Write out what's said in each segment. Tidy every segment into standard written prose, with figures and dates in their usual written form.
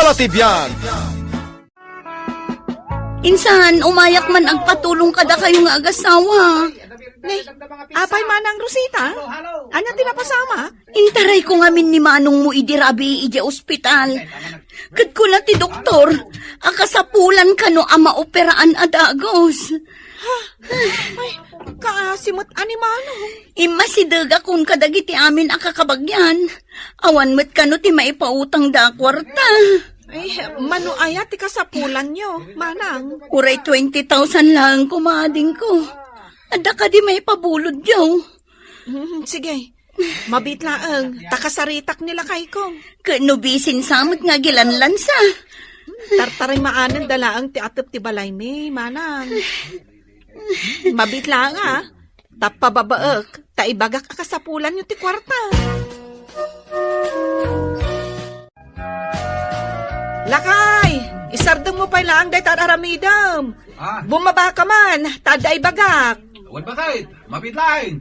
Relative yan! Insan, umayak man ang patulong kada kayo nga agasawa. Apay manang Rosita? Anya tinapasama? Intaray ko ngamin ni Manong mo idirabi ija ospital. Kat ko na ti doktor, akasapulan ka no ama operaan adagos. Ay, kaasimot ani manong. Ima si Daga kung kadagiti amin akakabagyan. Awan met ka no ti maipautang da kwarta. Ay, mano aya ti kasapulan nyo, manang. Uray 20,000 lang kumading ko. Ada ka di maipabulod yaw. Sige, mabitlaang, takasaritak nila kay ko. Kanubisin samot nga gilanlansa. Tartaray maanan dalaang ti atap ti balay mi, manang. Mabitlaang ha, tapababaek, taibagak akasapulan yung ti kwarta. Lakay! Isardang mo pa lang day tararamidam. Bumaba ka man, taday bagak. Huwag ba kahit? Mabitlain!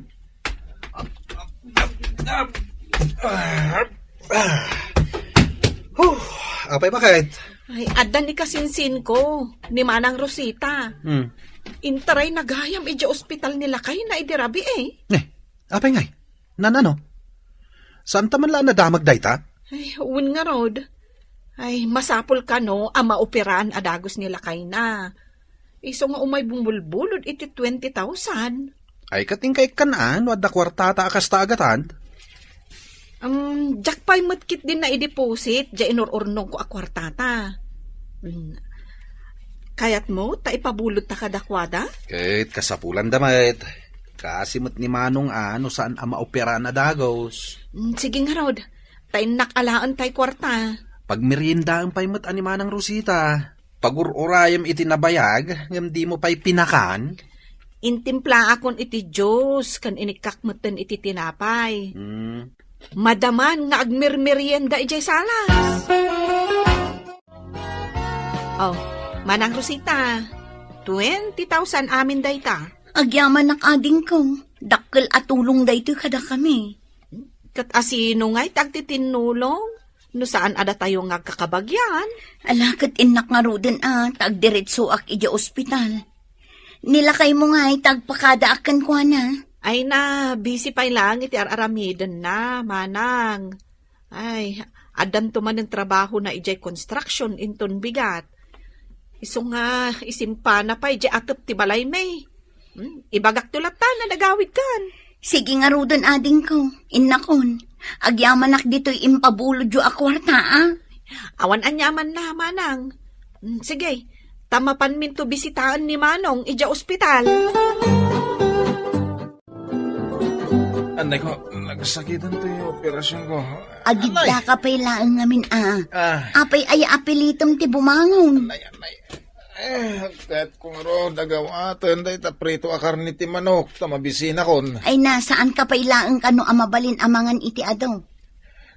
Apay bakit? Ay, adan ni kasinsin ko, ni Manang Rosita. Intaray nagayam ija ospital nila kay na idirabi eh. Apay ngay. Nanano? Saan taman lang nadamag dayta? Ay, uwin nga rod. Ay, masapol ka no, ama operaan adagos nila kay na. Iso nga umay bumbulbulod iti 20,000. Ay katingkay kanaan, wadda kwartata akasta agatan. Jack pa'y matkit din na i-deposit, dya inururnong ko akwartata. Kayat mo, ta ipabulod ta kadakwada? Kahit kasapulan damit. Kasimot ni Manong ano saan ama operaan adagos. Sige nga rod, tayo nakalaan tayo kwarta. Pag merienda ang paimot animanang Rosita, pag-ururayam iti nabayag, ngam di mo pa'y pinakan. Intimpla akon iti Diyos, kan inikakmatan iti tinapay. Madaman nga agmirmerienda ijay salas. Oh, Manang Rosita, 20,000 amin dayta. Agyaman nak ading ko. Dakkel at tulong dayto kada kami. Kat asino nga'y tagtitinulong? No saan ada tayo nga kakabagyan? Alakat inak nga ruden tagdiretso ak ija ospital. Nilakay mo nga'y tagpakada akan ko na. Ay na, busy pa lang iti aramidan na, manang. Ay, adan tuman ng trabaho na ijay construction inton bigat. Iso nga, isimpa na pa ijay atop ti balay may. Ibagak tulatan na nagawid kan. Sige nga ruden ading ko. Innakon. Agyamanak dito'y impabulod yu akwarta Awan anyaman na, manang. Sige, tamapan minto bisitaan ni Manong ija ospital. Anay ko, nagsakitan to yung operasyon ko. Agidda ka pa'y laang ngamin Apay ay apilitom ti bumangon. Anay. Kahit kung ro, dagawatan, dahi ta prito akar ni ti manok, tamabisina kon. Ay nasaan ka pa'y laang kano amabalin amangan iti adaw.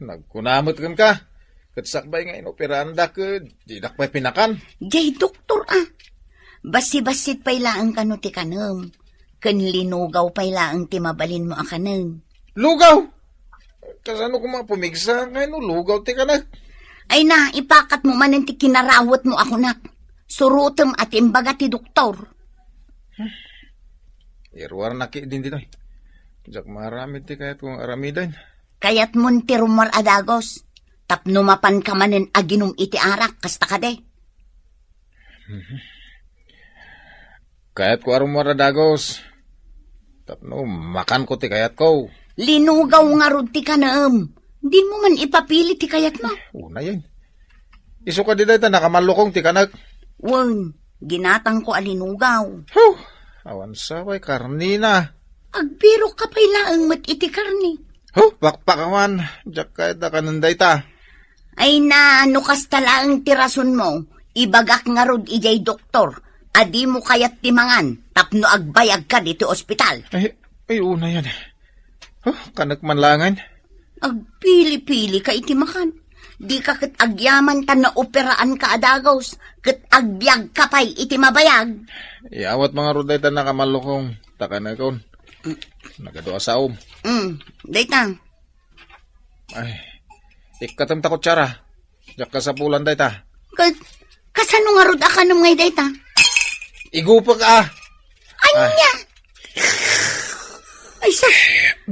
Nagkunamot kan ka. Katsakbay nga inoperahan da ka, di pa'y pinakan. Jay doktor Basi-basit pa'y laang kano ti kanam. Kanlinugaw pa'y laang ti mabalin mo akanam. Lugaw! Kasano ko mga pumigsa, ngayon no, lugaw ti kanak. Ay na, ipakat mo man ti kinarawat mo ako nak. Surutem at imbaga ti doktor. Irwar na ki din dito. Jak marami ti kahit kung aramidan. Kayat mon ti rumor adagos. Tapnumapan ka manen aginom iti arak, kasta ka de. Kahit ko arumar adagos. Tapno, makan ko ti kayat ko. Linugaw nga rod ti kanam. Di mo man ipapili ti kayat mo. Una yan. Iso ka di dahil nakamalukong ti kanak. Wan, ginatang ko alinugaw. Awan saway, karni na. Agbiro ka pa'y laang mat iti karni. Pakpakawan. Jak kahit na kananday ta. Ay na, nukas talaang tirason mo. Ibagak nga rod ijay doktor. Adi mo kayat timangan. Tapno agbayag ka dito ospital. Ay una yan. Kanak manlangan. Agpili-pili ka itimakan. Di ka kat agyaman ta na operaan ka adagos. Kat agbyag ka pa'y iti mabayag. Iawat mga ruday ta nakamalukong. Taka na kon. Nagadoa sa Daytang. Ay, ikatam ta kutsara. Jak kasapulan dayta. Kasano nga rod akanong ngay dayta? Igupag Anya! Ay sus!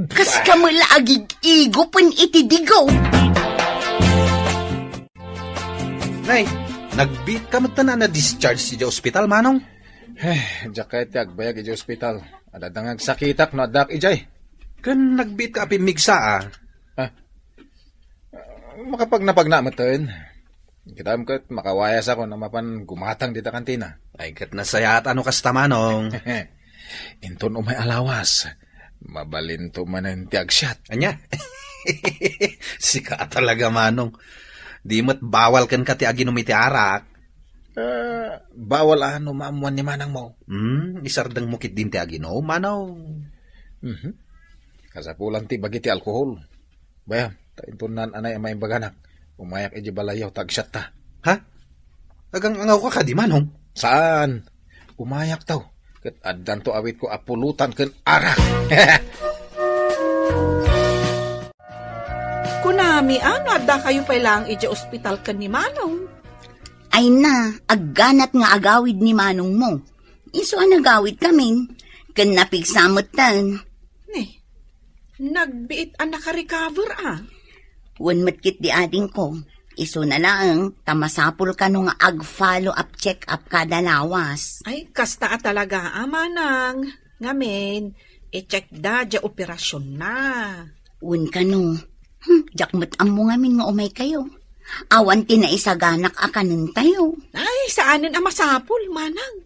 Kas ka malaagig igupon iti digaw. Nay, nagbeat ka na discharge si di ospital, manong? Jak kahit agbayag iti ospital. Adadangag sakitak no adak ijay. Kan nagbeat ka apimigsa Makapag napagnamatan. Kitam kat makawayas ako na mapan gumatang dita kantina. Ay, kat nasayat ano kasta, manong? Inton umay alawas. Mabalinto man ang tiagsyat. Anya? Sika talaga, manong. Di mo't bawal kan ka ti aginom iti arak. Bawal maamuan ni manang mo. Isardang mukit din ti aginom, manong. Kasapulan ti bagi ti alkohol. Bayam, taintunan anay amay baganak. Umayak iji balayaw tagsyat ta. Ha? Agang angaw ka di, manong? Saan? Umayak taw. Kat addan to awit ko apulutan ken arak. Kunami, ano, adda kayo pa lang iti ospital ka ni Manong? Ay na, agganat nga agawid ni manong mo. Iso ang agawid kami. Kan napigsamot tan. Nagbiit ang naka-recover Wan matkit di ading ko. Iso na lang, tamasapol ka nung ag-follow up check-up kada lawas. Ay, kasta talaga, manang. Ngamin, i-check da, dya operasyon na. Wan ka no. Jakmat amo ngamin nga umay kayo. Awan tinaisaganak akanin tayo. Ay, saanin ang masapol, manang?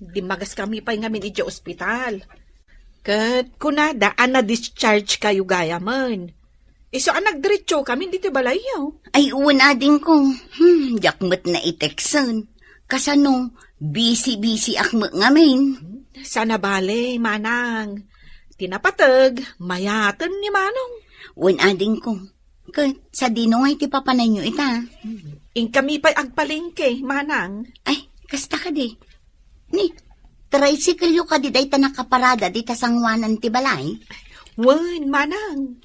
Di magas kami pa ngamin iti ospital. Kat kunada, na-discharge kayo gaya man. Iso ang nagdiretso kami dito balayaw. Ay, uwan ading ko. Jakmat na iteksan. Kasano, busy-busy akmat ngamin. Sana bale, manang. Tinapatag, mayatan ni manong. Uwan ading ko. Sa dino nga iti papanay nyo ita. In kami pa'y agpalengke, manang. Ay, kasta ka di. Ni, tricycle yung ka di day ta nakaparada di ta sangwanan ti balay. Wan, manang.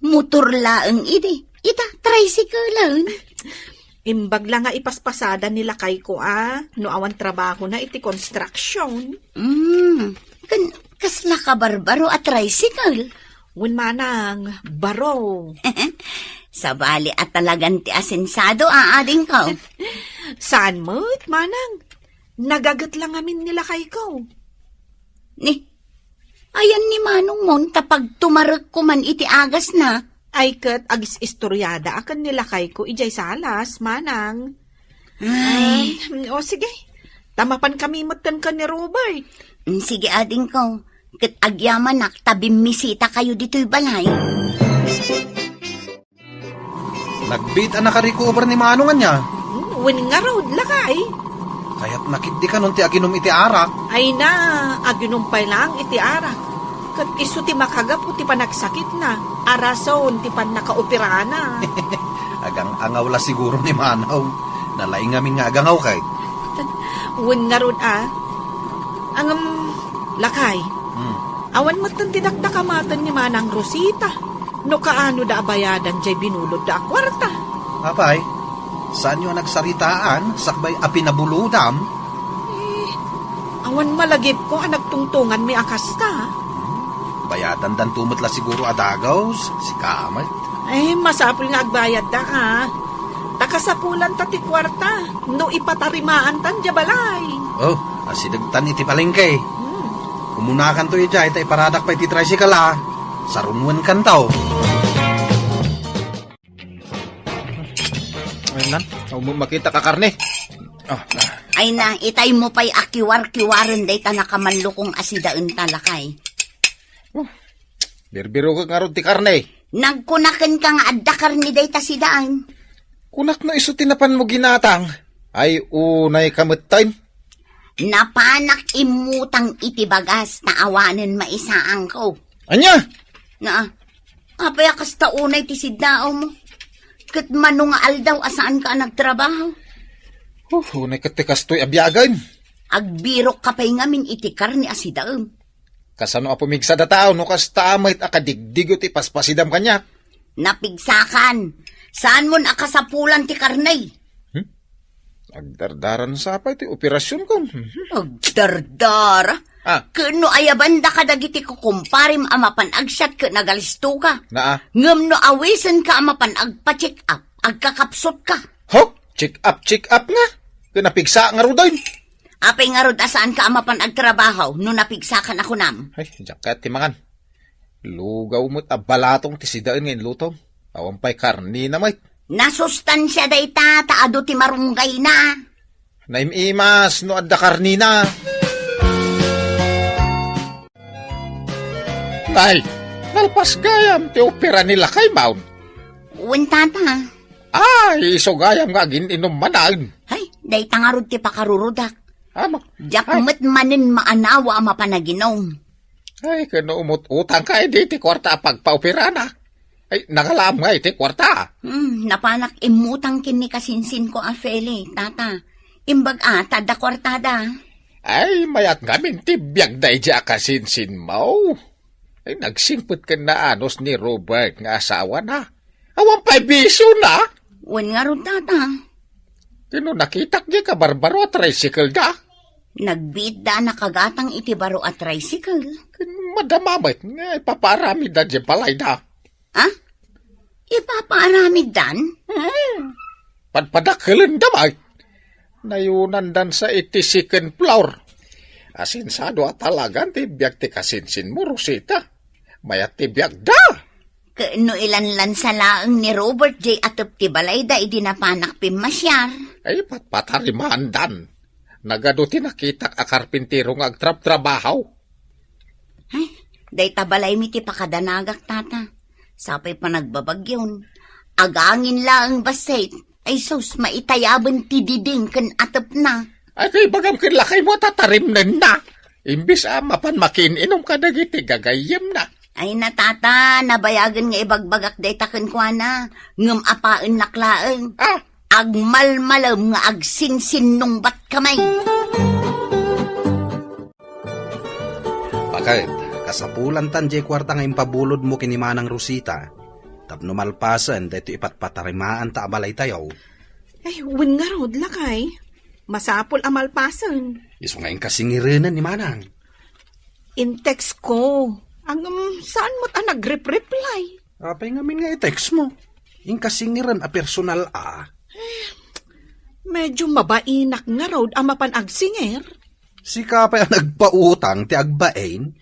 Motor laang idi. Ita, tricycle lang. Imbag lang nga ipaspasada nila kay ko no awan trabaho na iti construction. Kasla ka barbaro at tricycle. Wan, manang, baro. Sa bali at talagang ti asensado aading ko. Saan mo't, manang? Nagagat lang amin nila kay ko. Ni, ayan ni Manong mon tapag tumarag ko man iti agas na. Ay kat agis istoryada akan nila kay ko ijay salas, manang. Ay, O sige, tamapan kami matan ka ni Robert. Sige ading ko. Kat agyaman nak tabimisita kayo dito'y balay. Nagbeat ang naka-recover ni manong anya. Win nga road lakay. Kaya't nakidi ka nun ti aginom iti arak. Ay na, aginumpay lang iti arak. Kat iso ti makagapo ti panagsakit na. Arason ti pan nakaopera na. Agang angaw la siguro ni manaw. Nalaing ngamin nga agangaw kay. Win nga road Ang lakay. Awan mo tan tinakdakamatan ni Manang Rosita. No kaano da abayadan jay binulod da kwarta. Apay, saan nyo nagsaritaan? Sakbay apinabuludam? Awan malagip ko ang nagtungtungan mi akas ka. Bayatan dan tumot la siguro adagaws. Si Kamat. Ay, masapul nga agbayad da Takasapulan tati kwarta. No ipatarimaan tan jabalay. Oh, asidagtan iti palengke. Umunakan to ijay, tay paradak pa iti tricycle Sarunwan kan tao. Ayun nan, makita ka karne. Ay na, itay mo pa'y akiwar-kiwaran day ta nakamanlukong asidaan talakay. Birbiro ka nga ron ti karne. Nagkunakan ka nga addakar ni day ta sidaan. Kunak na iso tinapan mo ginatang. Ay unay kamot time. Napanak imutang itibagas na awanan maisaang ko. Anya? Na, apay akas taunay ti sidnao mo. Kat manong aldaw asaan ka nagtrabaho. Unay katikastoy abyagan. Agbirok ka pa'y ngamin itikar ni asidaam. Kasano apumigsa da tao no kas taamay akadigdigot ipaspasidam kanya. Napigsakan. Saan mo nakasapulan ti karnay? Agdardaran sa pa iti operasyon ko. Agdardara. Ah. Kano ayabanda ka dagiti ko kumparim amapan agsyat ka nagalisto ka. Naa. Ngam no awisan ka amapan agpa-check up. Agkakapsot ka. Ho, check up nga. Kinapigsa nga rudoy. Apay nga rod asaan ka amapan agtrabaho no napigsakan ako nam. Ay, jakat timangan. Lugaw mo't abalatong tisidaan ngayon lutong. Awampay karni na may. Nasustansya day taado ti marunggay na. Naimimas no adda karni na. Nay, nalpas gayam ti opera nila kay Maun. Uwan tata. Ay, iso gayam nga gininom manaan. Ay, day tangarod ti pakarurudak. Ama. Jakmet manin maanawa ama panaginom. Ay, kano umut-utang ka di ti kwarta pagpaopera na. Ay, nakalam nga iti kwarta. Napanak imutang kini kasinsin ko afeli, tata. Imbag ata da kwartada. Ay, mayat nga mintibiyag da ija kasinsin mo. Ay, nagsimpot ka na anos ni Robert nga asawa na. Awang pa'y bisyo na. Uwan nga ron, tata. Kino nakitak di ka barbaro tricycle da. Nagbid da nakagatang iti baro at tricycle. Madamamit nga ipaparami da di balay da. Ha? Ipapaaramid dan? Padpadakilan damay. Nayunan dan sa 82nd floor. Asinsado at talagan ti biyag ti kasinsin mo, Rosita. Mayat ti biyag da. Kano ilanlan sa laang ni Robert J. Atop ti balay da idinapanak pimasyar. Ay, patpatarimahan dan. Nagado ti nakitak a karpintero nga agtrap-trabahaw. Ay, day tabalay mi ti pakadanagak, tata. Sapay pa nagbabagyon. Agangin lang basay. Ay sus, maitayaban ti diding kan atop na. Ay, kay bagam kinlakay mo tatarim na. Imbis mapan makininom ka dagiti gagayem na. Ay natata, nabayagan nga ibagbagak day taken kwa na. Ngam apaan naklaeng. Ah, Agmalmalam nga agsinsin nung bat kamay. Bakit? Kasapulan tan jay kwarta nga impabulod mo kinimanang Rosita. Tapno malpasan, dito ipatpatarimaan ta abalay tayo. Ay, uwan nga rod lakay. Masapol amalpasan. Iso nga yung kasingirinan ni Manang. In text ko. Ang saan mo't nag-reply? Apay ngamin nga i-text mo. Yung kasingiran a personal a. Medyo mabainak nga rod ang mapanagsinger. Si kapay ang nagpautang ti agbain.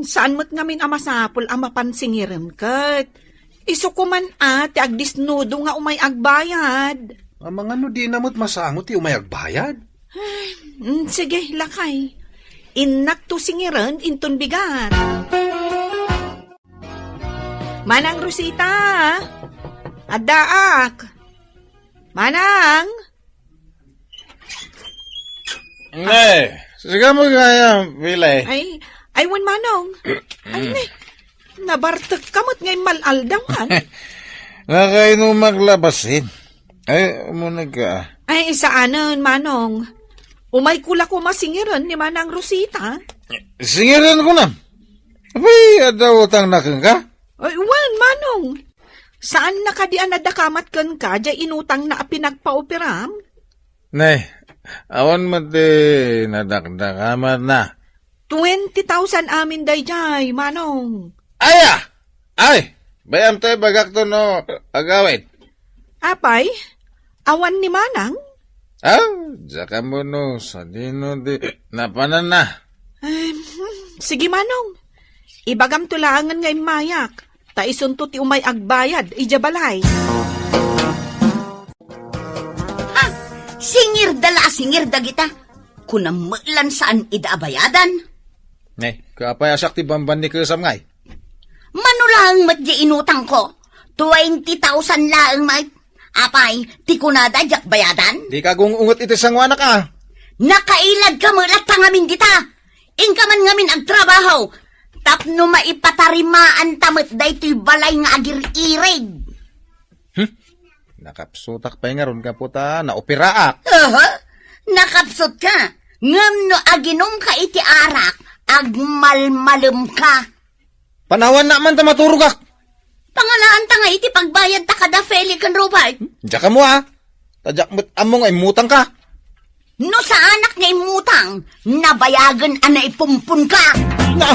Saan mo't ngamin ang masapol ang mapansingiran kat? Iso ko man ti agdisnudo nga umay agbayad. Ang mga no di namot masangot ti umayagbayad. Sige, lakay. Inak to singiran inton bigat. Manang Rosita! Addaak! Manang! Nay, sige mo kaya, Pilay. Ay, wan manong. Ay, nabartak kamot ngay malaldawan. Nakainom maglabasin. Ay, umunag ka. Ay, saanan, manong. Umay kula ko masingiran ni Manang Rosita. Singiran ko na. Abay, adaw utang nakang ka? Ay, wan, manong. Saan nakadian na dakamat kan ka, dya inutang na pinagpa-operam? Nay, awan mo di nadakdakamat na. 20,000 amin day jay, manong. Ay, bayam tayo bagak to no agawin. Apay, awan ni Manang? Saka mo no, sa dino di napanan na. Sige, manong. Ibagam tulangan ngay mayak. Taisunto ti umay agbayad, ijabalay. Ha? Singir dagita. Kunamalan saan idaabayadan? Nay, kapayasak ti bamban ni Kusam ngay. Manulang matya inutang ko. 20,000 laang may. Apay, ti kunada jak bayadan? Di ka gungungot iti sangwana ka. Nakailad ka mulat pangamin kita. Ingka man ngamin agtrabaho. Tapno maipatarimaan tamat day to'y balay nga agir-irig. Nakapsutak pa nga ron ka puta, naoperaak. Nakapsot ka. Ngam no aginom ka iti arak, agmalmalem ka. Panawan naman ta maturugak. Pangalaan ta nga iti pagbayad ta kada Feli kan Robert. Diya ka mo ha. Tadyak mo't among ay mutang ka. No sa anak nga imutang, nabayagan ana ipumpun ka. Na!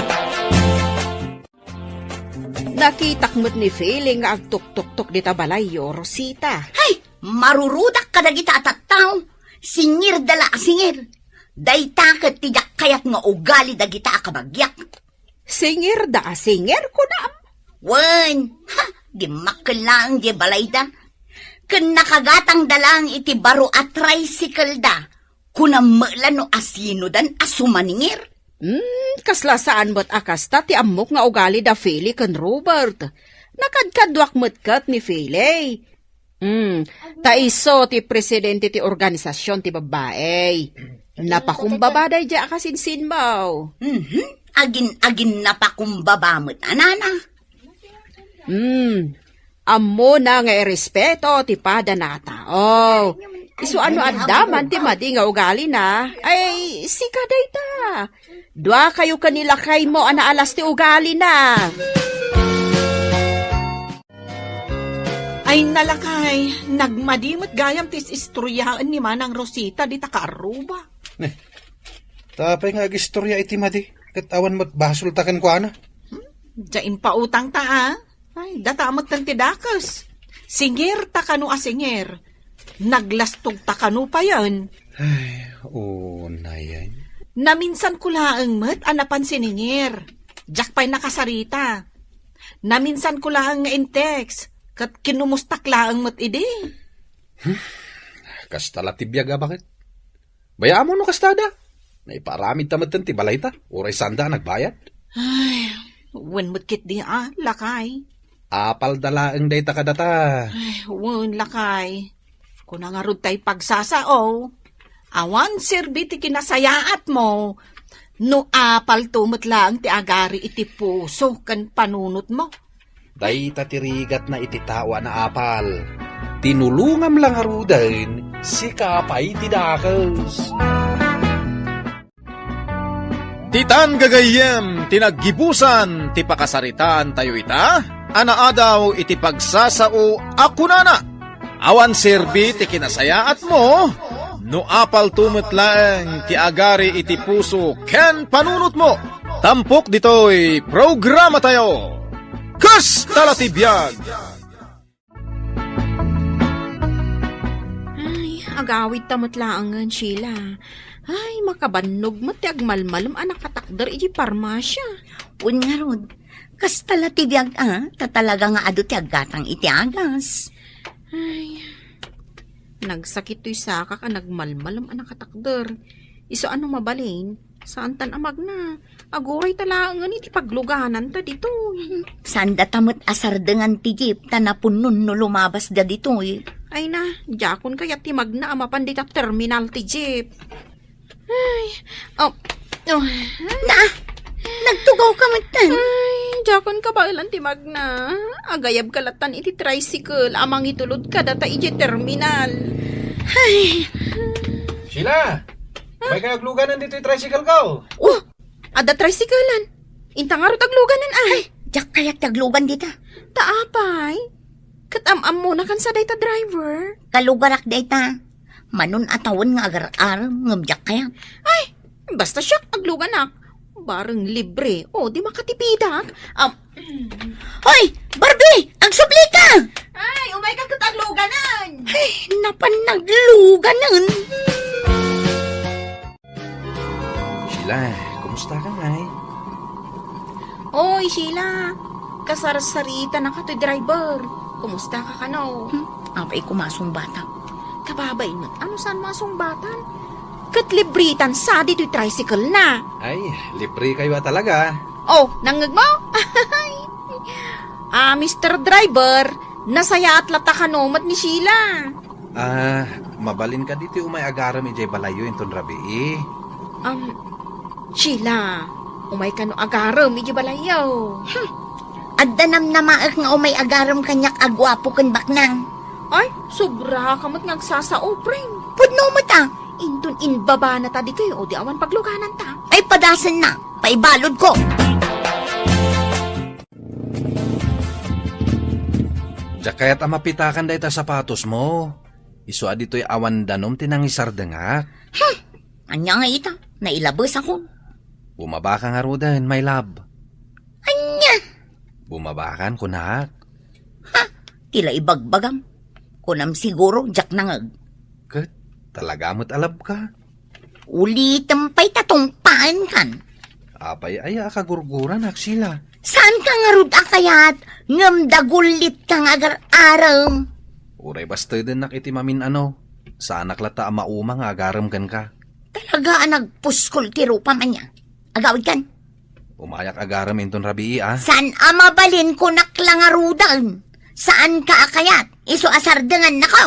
Nakitak mo't ni Feeling nga agtuk-tuk-tuk di tabalayo, Rosita. Hay, marurudak ka dagita at tao. Singir dala singir. Dayta kat tijak kayat nga ugali dagita kabagyak. Singir ko na. Wen, ha, di makalang di balayda. Kun nakagatang dalang iti baro at tricycle da. Kuna no asino dan asumaningir. Kasla saan mo't akasta ti amok nga ugali da Feli kan Robert. Nakadkadwak mo't kat ni Feli. Taiso ti presidente ti organisasyon ti babae. Napakumbaba day di akasinsin mo. Agin napakumbaba mo't anana. Amo na nga irespeto ti pada na tao. Isu ano andaman ti madi nga ugali na, ay sika day ta. Dua kayo kanila kay mo anaalas ti ugali na. Ay nalakay, nagmadimot gayam tis istoryaan ni Manang Rosita di takaaruba. Tapay nga agistorya iti madi. Katawan mo't basol takan ko ana. Diyan pa utang ta ah. Ay, datamot ng tidakas. Singir ta kanu asingir. Naglastog ta kanu pa yan. Ay, na yan. Naminsan ko laang mat anapan siningir. Jack pa'y nakasarita. Naminsan ko laang nga in-text. Kat kinumustak laang mat ide. Kastala tibyaga bakit? Bayaan mo no kastada. Naiparamid tamat ti balay ta. Uray sanda nagbayad. Ay, wen mo't kit di lakay. Apal dalaang day ta kadata. Ay, wen lakay. Kung nga rod tayo pagsasao, awan sirbiti kinasayaat mo, no apal tumot lang ti agari iti puso kan panunot mo. Day tatirigat na ititawa na apal. Tinulungam lang arudan, si kapay tidakas. Titan gagayem, tinaggibusan, ti pakasaritaan tayo ita, anaadaw iti pagsasao ako nana. Awan serbi ti kinasayaat mo, no apal tumetlaeng ti agari iti puso ken panunot mo. Tampok ditoy programa tayo. Kas talatibiyag! Ay, agawid tamot laangan, Sheila. Ay, makabannog mo ti agmalmalom anak katakder iti parmasya. Un nga rod, kas talatibiyag tatalaga nga ado ti aggatang iti agas. Ay, nagsakit to'y saka ka nagmalmalom anak katakder. Iso ano mabalin? Saan tan amag na? Aguray talangan iti pagluganan ta dito. Sanda tamot asardengan ti jeep tanapunon no lumabas da dito Ay na, jakon kaya ti magna amapan dita terminal ti jeep. Ay, Na, nagtugaw ka matan. Ay, jakon ka ba ilan ti magna? Agayab kalatan iti tricycle, amang itulod ka data iti terminal. Ay, Sheila! May kayagluganan dito yung tricycle ko. Oh, ada tricyclean. Intang aro tagluganan ay. jak kayak taglugan dita. Taapay. Katamam mo na kan sa data driver. Kalugarak dita. Manon atawon nga agar-ar ngumjak kayak. Ay, basta siya agluganak. Bareng libre. O, di makatipidak. Hoy, Barbie! Agsubli ka! Ay, umay ka katagluganan. Ay, napanagluganan. Sheila, kumusta ka nga Oy, Sheila. Kasarsarita na ka to driver. Kumusta ka kano? Apay kumasong bata. Kababay mo. Ano saan masumbatan? Katlibritan sa dito'y tricycle na. Ay, libre kayo talaga. Oh, nangag mo? Mr. Driver, nasaya at lata ka nomat ni Sheila. Mabalin ka dito umay agaram ijay balayo inton rabi Sheila, umay ka no agaram, medyo balayaw. Addanam na maak nga umay agaram kanyak agwapo kan baknang. Ay, sobra ka mat ngagsasao, friend. Pudno mo ta. Indun inbaba na ta dito o di awan pagluganan ta. Ay padasan na. Paibalod ko. Diyak kaya't amapitakan da ita sapatos mo. Isu adito'y awan danom tinangisar dengak. Anya nga ita, nailabas ako. Bumaba ka nga rudan, my love. Anya, Bumabakan kunak. tila ibagbagam. Kunam siguro, jak nangag. Kat, talaga mo't alab ka. Ulitin pa'y tatungpaan kan. Apay ay akagurguran aksila. Saan ka nga rud akayat? Ngam dagulit ka nga agar-aram. Uray basta din nakitimamin ano. Sa anak lata mauma nga agaram kan ka. Talaga nagpuskol tiro pa man niya. Agawid kan. Umayak agaram inton rabii ah. Saan amabalin ko naklangarudan? Saan ka akayat? Iso asardangan na ka.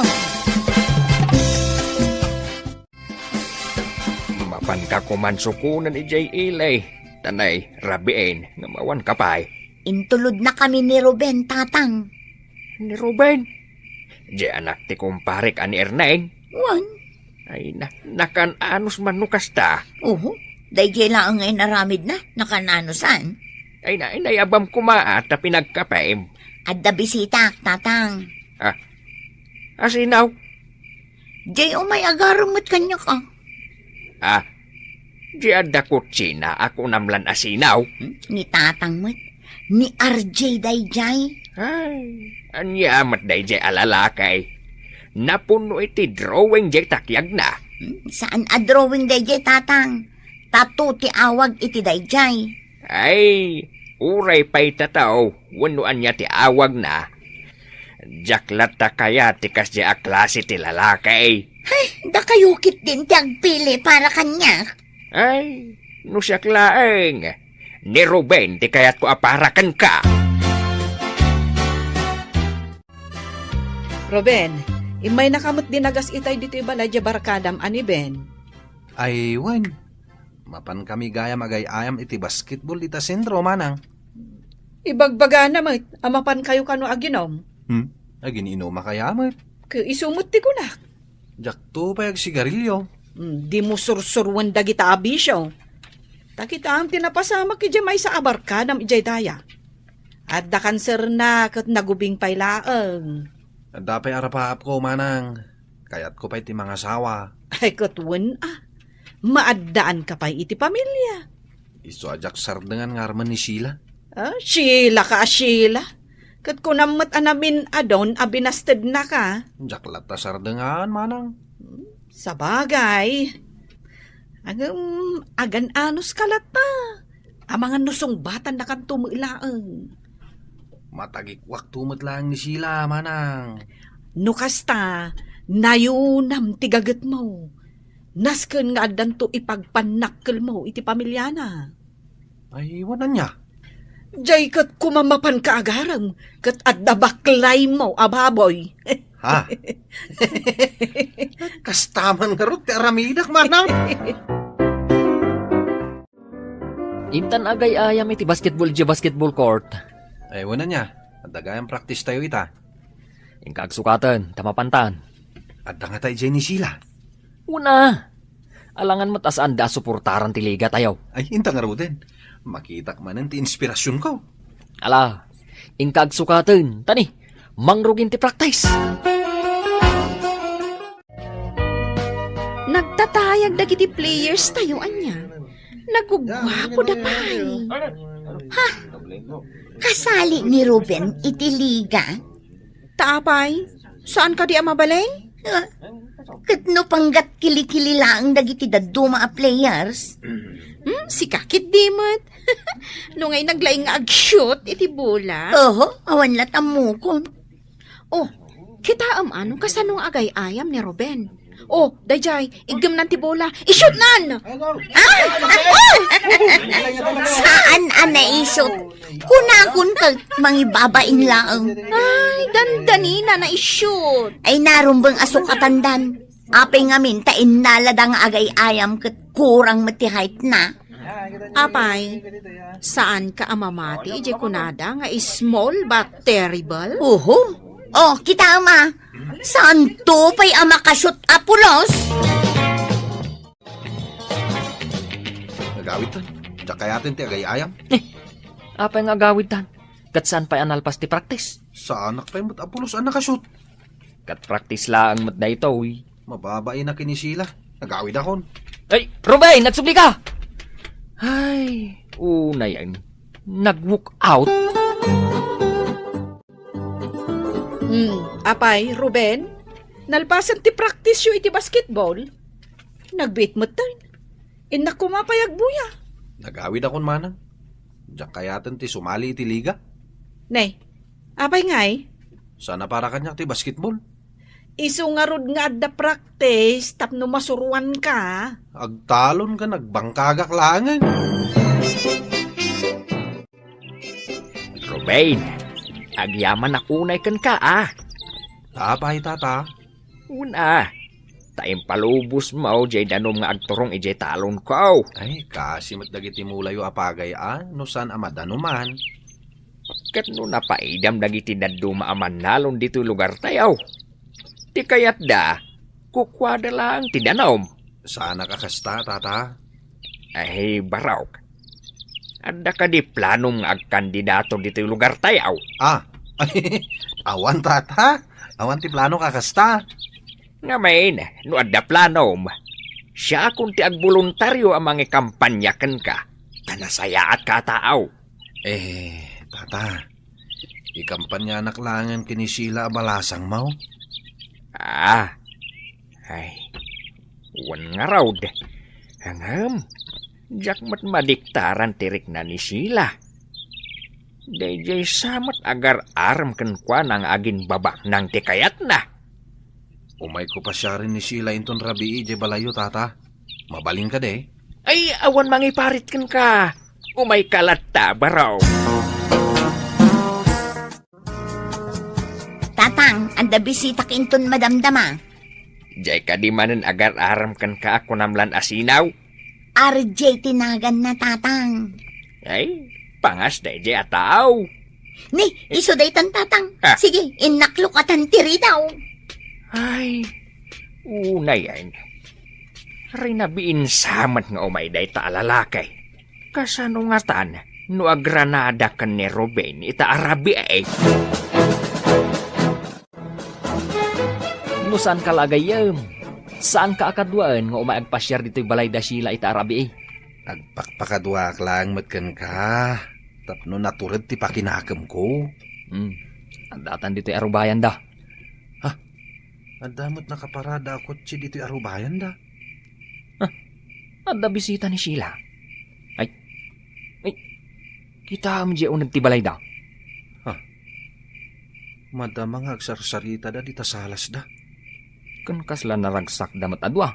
Mapan ka kumansukunan ijay ilay. Tanay, rabiin, ngamawan kapay. Intulod na kami ni Ruben, tatang. Ni Ruben, di anak ti kumparik ani Ernain. Wan. Ay, nakananos manukas ta. Uho. Dahil lang ngayon naramid na. Nakananusan. Ay, inayabam kumaat na pinagkapaim. At da bisita, tatang. Asinaw? Jay, umay agarumot kanya ka. Di ada kutsina ako namlan asinaw. Ni tatang mo't. Ni RJ Dayjay. Ay, anyamat day alalakay. Napuno iti drawing jay takyag na. Saan a drawing Dayjay, tatang? Tato ti awag iti Dayjay. Ay, uray pa'y tataw. Wanuan niya ti awag na. Jaklat ta kaya ti kas a klase ti lalakay. Ay, da kayukit din ti agpili para kanya. Ay, no siya klaeng. Ni Ruben, di kaya't ko aparakan ka. Ruben, imay nakamot dinagas itay dito ibalay di barakadam ani Ben. Ay, wan. Mapan kami gayam agay-ayam iti basketball ita sentro manang. Ibagbaga na mat, amapan kayo kano aginom. Agin inuma kayamat. Isumot ti kunak. Jak to payag sigarilyo. Di mo sursurwan dagita abisyo. Takita ang tinapasama ki may sa abarkadam ijay daya. At da kanser na kat nagubing paylaang. At dapay arapaap ko manang. Kayat ko pa'y ti mga sawa. Ay katwan Maaddaan ka pa'y iti pamilya. Iso ajak sardengan nga arman ni Sheila. Sheila ka, Sheila. Kat kunamat anamin adon, abinasted na ka. Jak lata sardengan manang. Sa bagay. Agan-anos kalata. Ang mga nusong batan na kan tumilaang. Matagikwak tumot lang ni Sheila manang. Nukasta, nayunam tigagat mo. Nasken nga adan to ipagpanakkel mo iti pamilyana. Ay, wanan niya. Jay kat kumamapan ka agaram, kat adda baklay mo, ababoy. Ha? Kastaman nga ro, ti aramidak manang. Intan agay ayam iti basketball court. Ay, wanan niya. At dagayang practice tayo ita. Ingkagsukatan, tamapantan. At nga tayo dyan ni Sheila. Una, alangan mo tasaan da suportaran ti liga tayo. Ay, inta nga ro din. Makita manan ti inspirasyon ko. Ala, ingkagsukatan, tani, mangrugin ti practice. Nagtatayag dagiti players tayo, anya. Nagugwapo da pay. Kasali ni Ruben iti liga. Taapay, saan ka di amabaleng? Kat no panggat kilikili lang dagiti daduma a players. Si kakit dimot. No ngay naglaing nga ag-shoot iti bola. Oho, awan latamukon. Oh, kita ano kasanong agay-ayam ni Ruben. Oh, dayjay, igam nanti bola. I-shoot nan! Saan naisot? Kunakun kag mangibabaing laang. Ay, dandanina na i-shoot. Ay narumbang asukatandan. Apay ngamin tain nalada nga agay-ayam kat kurang matihait na. Apay, saan ka amamati, ije kunada nga small but terrible? Oho. Oh, kita ama. Saan to pa'y ama kashoot apulos? Nagawit tan. Diyak kayatin ti agay-ayam. Apa yung agawid tan? Kat saan pa'y analpas ti practice? Sa anak tayo mo't apulos anak kasut. Kat practice lang mat daytoy. Mababae na kinisila. Nagawid akon. Ay, Ruben, nagsubli ka! Ay, una yan. Nag-walk out. Apay, Ruben, nalpasan ti practice yu iti basketball. Nagbit mo tayo. Inak kumapayag buya. Nagawid akon manang. Diyak kayatan ti sumali iti liga. Nay, apay ngay, Sana para kanya ti basketball. iso nga rod nga adda practice tapno masuruan ka. Agtalon ka nagbangkagak langan. Ruben, agyaman na kunay kan ka Tapay tata. Una, taim palubos mo, jay danom nga agturong ijay talon ko. Ay, kasi matdagiti mulayo apagay no san amadanuman. Kat no napaidam dagiti daduma aman nalon dito lugar tayaw. Ti kayat da, kukwada lang ti danom. Sana kakasta tata. Ay, baraw. Adda ka di planong nga agkandidato dito lugar tayaw. Ay, awan tata. Awan ti plano kakasta. Nga main, no adda planom. Siya kung ti agboluntaryo ang mga kampanyakan ka. Tanasayaat ka taaw. Tata. Ikampanya anak langan kinisila balasang mau. Ay, wan nga raw de. Hangam, jak mat madiktaran tirik na ni sila. Dayjay samat agar aram kan kwa nang agin babak nang tikayat na. Umay ko pa siya rin ni sila inton rabii je balayo tata. Mabaling ka de. Ay, awan mangiparit kan ka. Umay kalata baraw. Tatang, anda bisita kinton madamdama. Jay ka di manan agar aram kan ka ako namlan asinaw. RJ tinagan na tatang. Ay, pangas dayjay ataw. Ni, iso daytan tatang. Ah. Sige, inaklukatan tiri daw. Ay, una yan. Rinabiin samat nga umay day ta alalakay. Kasano nga tan, no agranada kan ni Ruben, ita arabi ay. No saan ka lagayam? Saan ka akadwaan nga umaagpasyar dito'y balay da sila ita arabi eh? Nagpakpakaduak lang matkan ka. Tapno naturad ti pakinakam ko. Andatan dito'y arubayan da. Adamot nakaparada ako si dito arubayan da. Adda bisita ni Sheila. Ay, kita amje unag ti balay da. Madamang agsarsarita da di tasalas da. Kan kasla naragsak damat adwa.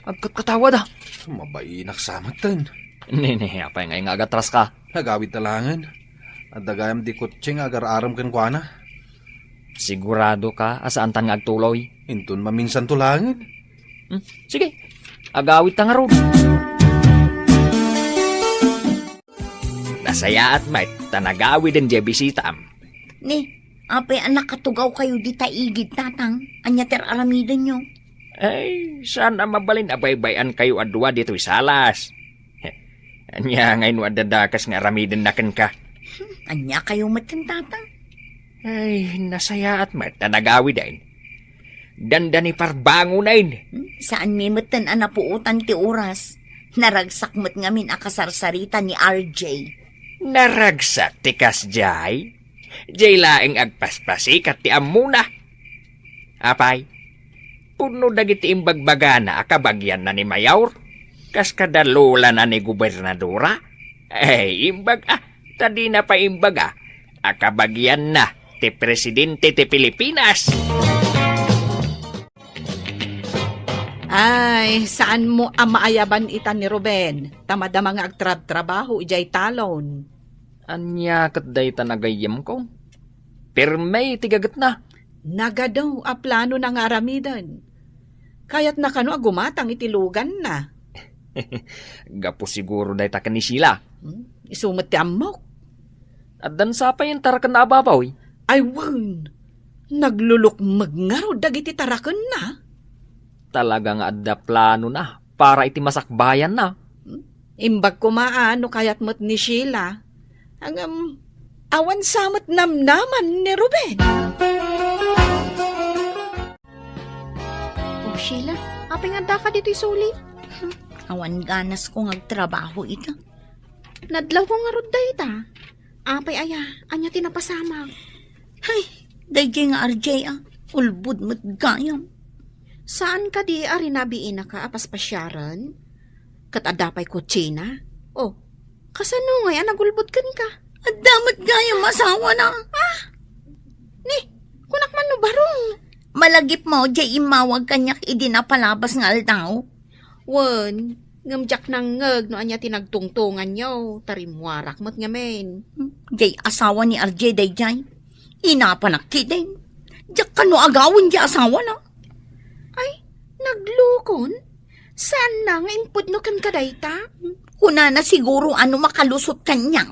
Agkat katawa da. Mabainak samatan. Nene, apa yang nga agatras ka? Nagawid talangan. At dagayam di kutsing agar aram kan kuana. Sigurado ka asaan tan nga agtuloy? Intun maminsan tulangan. Sige, agawit ta nga ron. Nasaya at may tanagawi din jay bisitam. Ni, apay anak katugaw kayo di taigid tatang. Anya ter aramidan nyo. Ay, sana mabalin abay-bayan kayo adwa dito'y salas. Anya ngayon adadakas nga ramidan na kan ka. Anya kayo matan tatang. Ay, nasaya at may tanagawi din. Dandani parbango na yun. Saan may matan anapuutan ti oras. Naragsak mo't ngamin akasarsarita ni RJ. Naragsak tikas jay. Jay laing agpaspasikat ti amuna. Apay, puno dagiti imbagbaga na akabagyan na ni Mayor. Kas kadalula na ni gobernadora. Imbag tadi na pa imbaga. Akabagyan na ti presidente ti Pilipinas. Ay, saan mo amaayaban ita ni Ruben? Tamadama nga agtrab-trabaho, ijay talon. Anya kat day tanagayam ko. Permay tigagat na. Nagadaw a plano na nga aramidan. Kaya't nakano agumatang itilugan na. Gapo siguro day ta ni Sheila. Isumat ti amok. At dan sa pa yung tarakan na ababaw eh. Ay, wan. Naglulukmag nga ro dagiti tarakan na. Talaga nga adda plano na para iti masakbayan na. Imbag kumaano kayat mo't ni Sheila. Hanggang Awan samot namnaman ni Ruben. O Sheila, Apay nga ka dito'y suli. awan ganas ko ngagtrabaho ita. Nadlaw ko nga rod ita. Apay aya, anya tinapasamag. Ay, dayjay nga RJ ulbud mo't gayam. Saan ka di arinabiin na ka apas pasyaran? Kat adapay kutsina? Oh, kasano nga nagulbud kan ka? At damat gayam asawa na. Ni, kunak man no barong. Malagip mo, jay imawag kanyak idinapalabas nga aldaw. Wen, ngamjak nang ngeg no anya tinagtungtungan nyo. Tarimwarak mo't nga men. Jay asawa ni RJ dayjay. Inapanakit din. Diyak ka no agawin jay asawa na. Ay, naglukon? Saan na nga input no kan kadayta? Kuna na siguro ano makalusot kanya.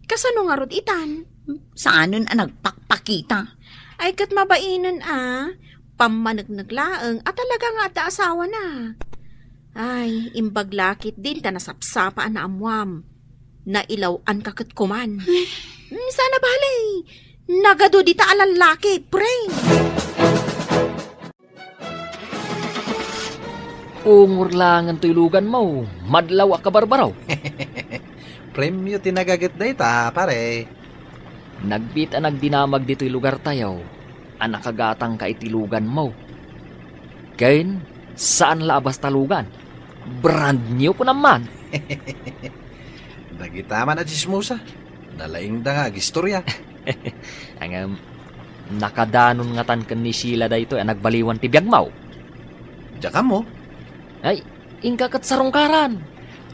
Kasano nga rod itan? Saanon nagpakpakita. Ay kat mabainan pamanagnaglaeng at talaga nga at asawa na. Ay, imbaglakit din ta nasapsapaan na amwam. Nailawan ka kat kuman. Sana balay. Nagado di ta alalaki, pre. Ungur lang ang tuylugan mo. Madlaw ka barbaraw. Premyo tinagagat day ta, pare. Nagbit ang nagdinamag dito'y lugar tayo. Ang nakagatang ka itilugan mo. Kain, saan labas talugan? Brand new po naman. Nagitama na chismosa. Nalaing da nga, gistorya. Ang nakadanon nga tan kan ni Sheila da ito ang nagbaliwan ti biyag mo. Diyan mo. Ay, ingkakat sarungkaran.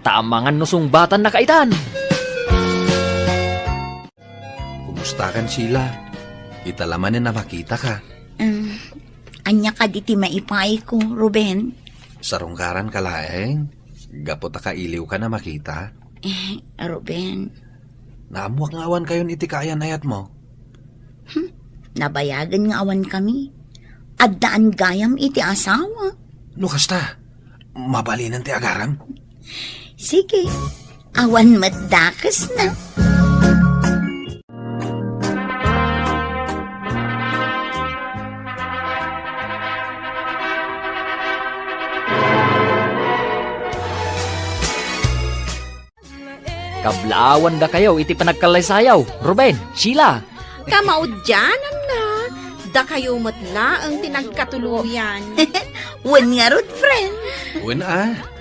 Tamangan nusong batan na kaitan. Kumusta kan sila? Italamanin na makita ka. Anya ka diti maipay ko, Ruben. Sarungkaran ka laeng. Gapot ka iliw ka na makita. Ruben, Naamuak nga awan kayon iti kaayan ayat mo. nabayagan nga awan kami. At daan gayam iti asawa. No kasta, mabalinan ti agaram. Sige, awan matdakas na. Kablawan da kayo iti panagkalaysayaw. Ruben, Sheila. Kamaudyanan na. Da kayo matla ang tinagkatuluyan. Wan nga rod, friend. Uwan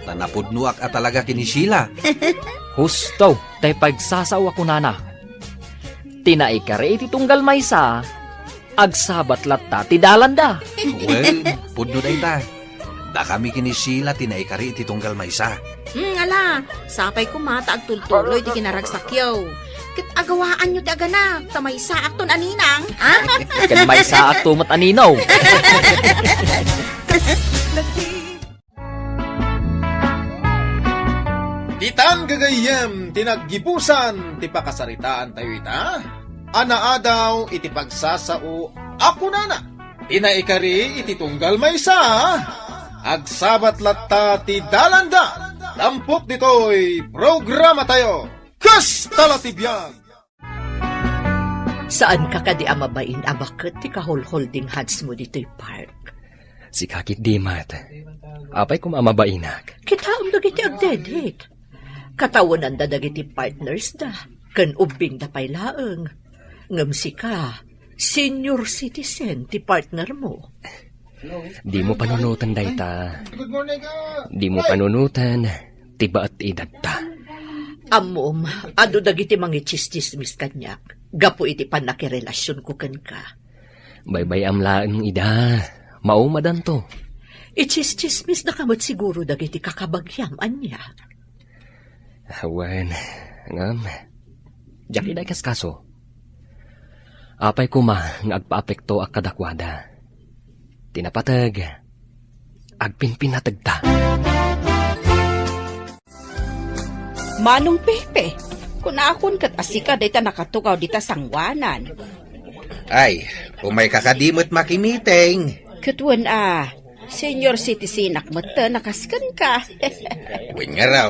tanapudnuak at talaga kinisila. Husto, tay pagsasaw ako nana. Tinaikari iti tunggal maysa. Agsabat latta ti dalanda. Well, pudno day ta. Da kami kinisila tinaikari iti tunggal maysa. Ala, sapay ko mata agtultuloy di kinaragsakyaw. Kit agawaan nyo ti aganak, tamay saak ton aninang. Kan maysa at tumat aninaw. Titan gagayem, tinaggibusan, ti pakasaritaan tayo ita. Anaadaw, iti pagsasao, ako nana. Tinaikari, iti tunggal maysa. Agsabat latta, ti dalanda. Tampok dito'y programa tayo. Kas talatibyan! Saan ka kadi amabain abakit ti kahol-holding hands mo dito'y park? Si Kakit Dimat. Apay ko mamabainak. Kita ang dagiti agdedik. Katawanan da dagiti partners da. Kan ubing da pay laeng. Ngamsi ka, senior citizen ti partner mo. Di mo panunutan dayta. Di mo panunutan, tiba at edad ta. Amom, ado dagiti mangichistismis kanyak. Gapo iti panakirelasyon ko kan ka. Baybay amlaan ida. Maumadan to. Ichistismis na kamot siguro dagiti kakabagyam anya. Awan, ngam. Diyak iday kas kaso. Apay kuma nga agpaapekto ak kadakwada. Tinapatag. Agpinpinatagta. Manong Pepe, kung akon kat asika dita nakatukaw dita sangwanan. Ay, umay kakadimot makimiting. Katwan senior citizen akmata nakaskan ka. Uwin nga raw.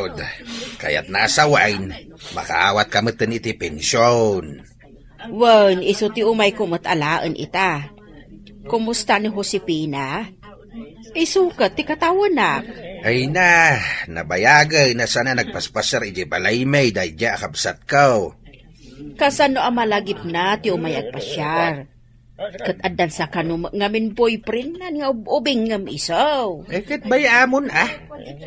Kaya't nasa wine, makaawat ka matan iti pensyon. Wan, iso ti umay kumot alaan ita. Kumusta ni Josepina? Isukat ti katawanak. Ay na, nabayagay na sana nagpaspasar iti balay may dayja akabsat ko. Kasano ang malagip na ti umay agpasyar. Kat adan sa kanum ngamin boyfriend na nga ubing ngam isaw. Kat bayamon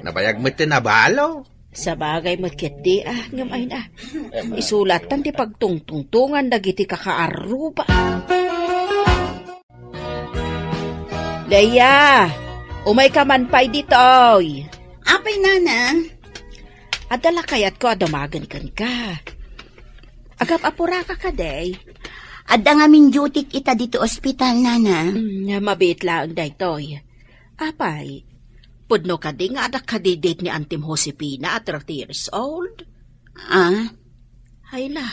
nabayag mo tinabalo. Sa bagay matkit di ngam ay na. Isulatan ti pagtungtungtungan dagiti kakaaruba. Leia, umay ka man pa'y ditoy. Apay, nana. Adala kayat ko adamagan kan ka. Agap apura ka day. Adda nga min duty ita dito ospital, nana. Mabit lang daytoy. Apay, pudno ka di nga adak kadidate ni Antim Josepina at 30 years old. Hay la,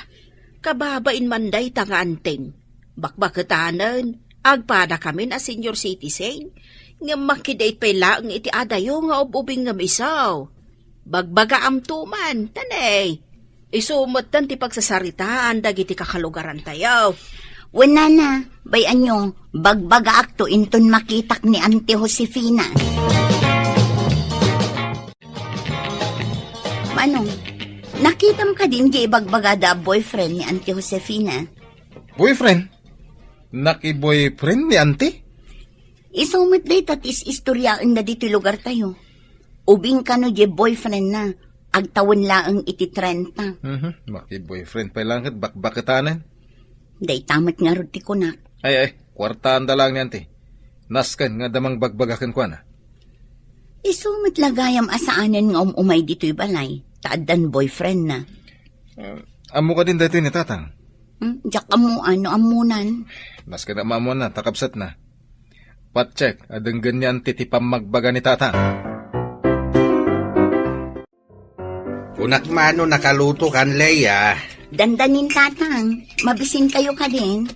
kababain man day ta nga Antim. Bakbakatanan, agpada kami na senior citizen. Nga makidate pa lang iti adayo nga ububing nga misaw. Bagbaga amtuman, tanay. Isumot tan ti pagsasaritaan dagiti kakalugaran tayo. Wala na, bayan nyo, bagbaga akto inton makitak ni Auntie Josefina. Manong, nakitam ka din di bagbaga da boyfriend ni Auntie Josefina. Boyfriend? Naki-boyfriend ni auntie? Isumot day tatis istoryaan na dito lugar tayo. Ubing ka no di boyfriend na, agtawon laang iti 30. Maki-boyfriend pa lang kat bakbakatanan. Day tamat nga rod ti kunak. Ay, kwartaan da lang ni auntie. Naskan nga damang bagbagakan ko na. Isumot lagayam asaanan nga umay dito'y balay. Taadan boyfriend na. Amo ka din dito ni tatang. Diyak amunan. Naskan na mamo na, takabsat na. Patcheck, adang ganyan titipam magbaga ni tatang. Kunak mano nakaluto kan, Leia. Dandanin tatang, mabisin kayo ka din.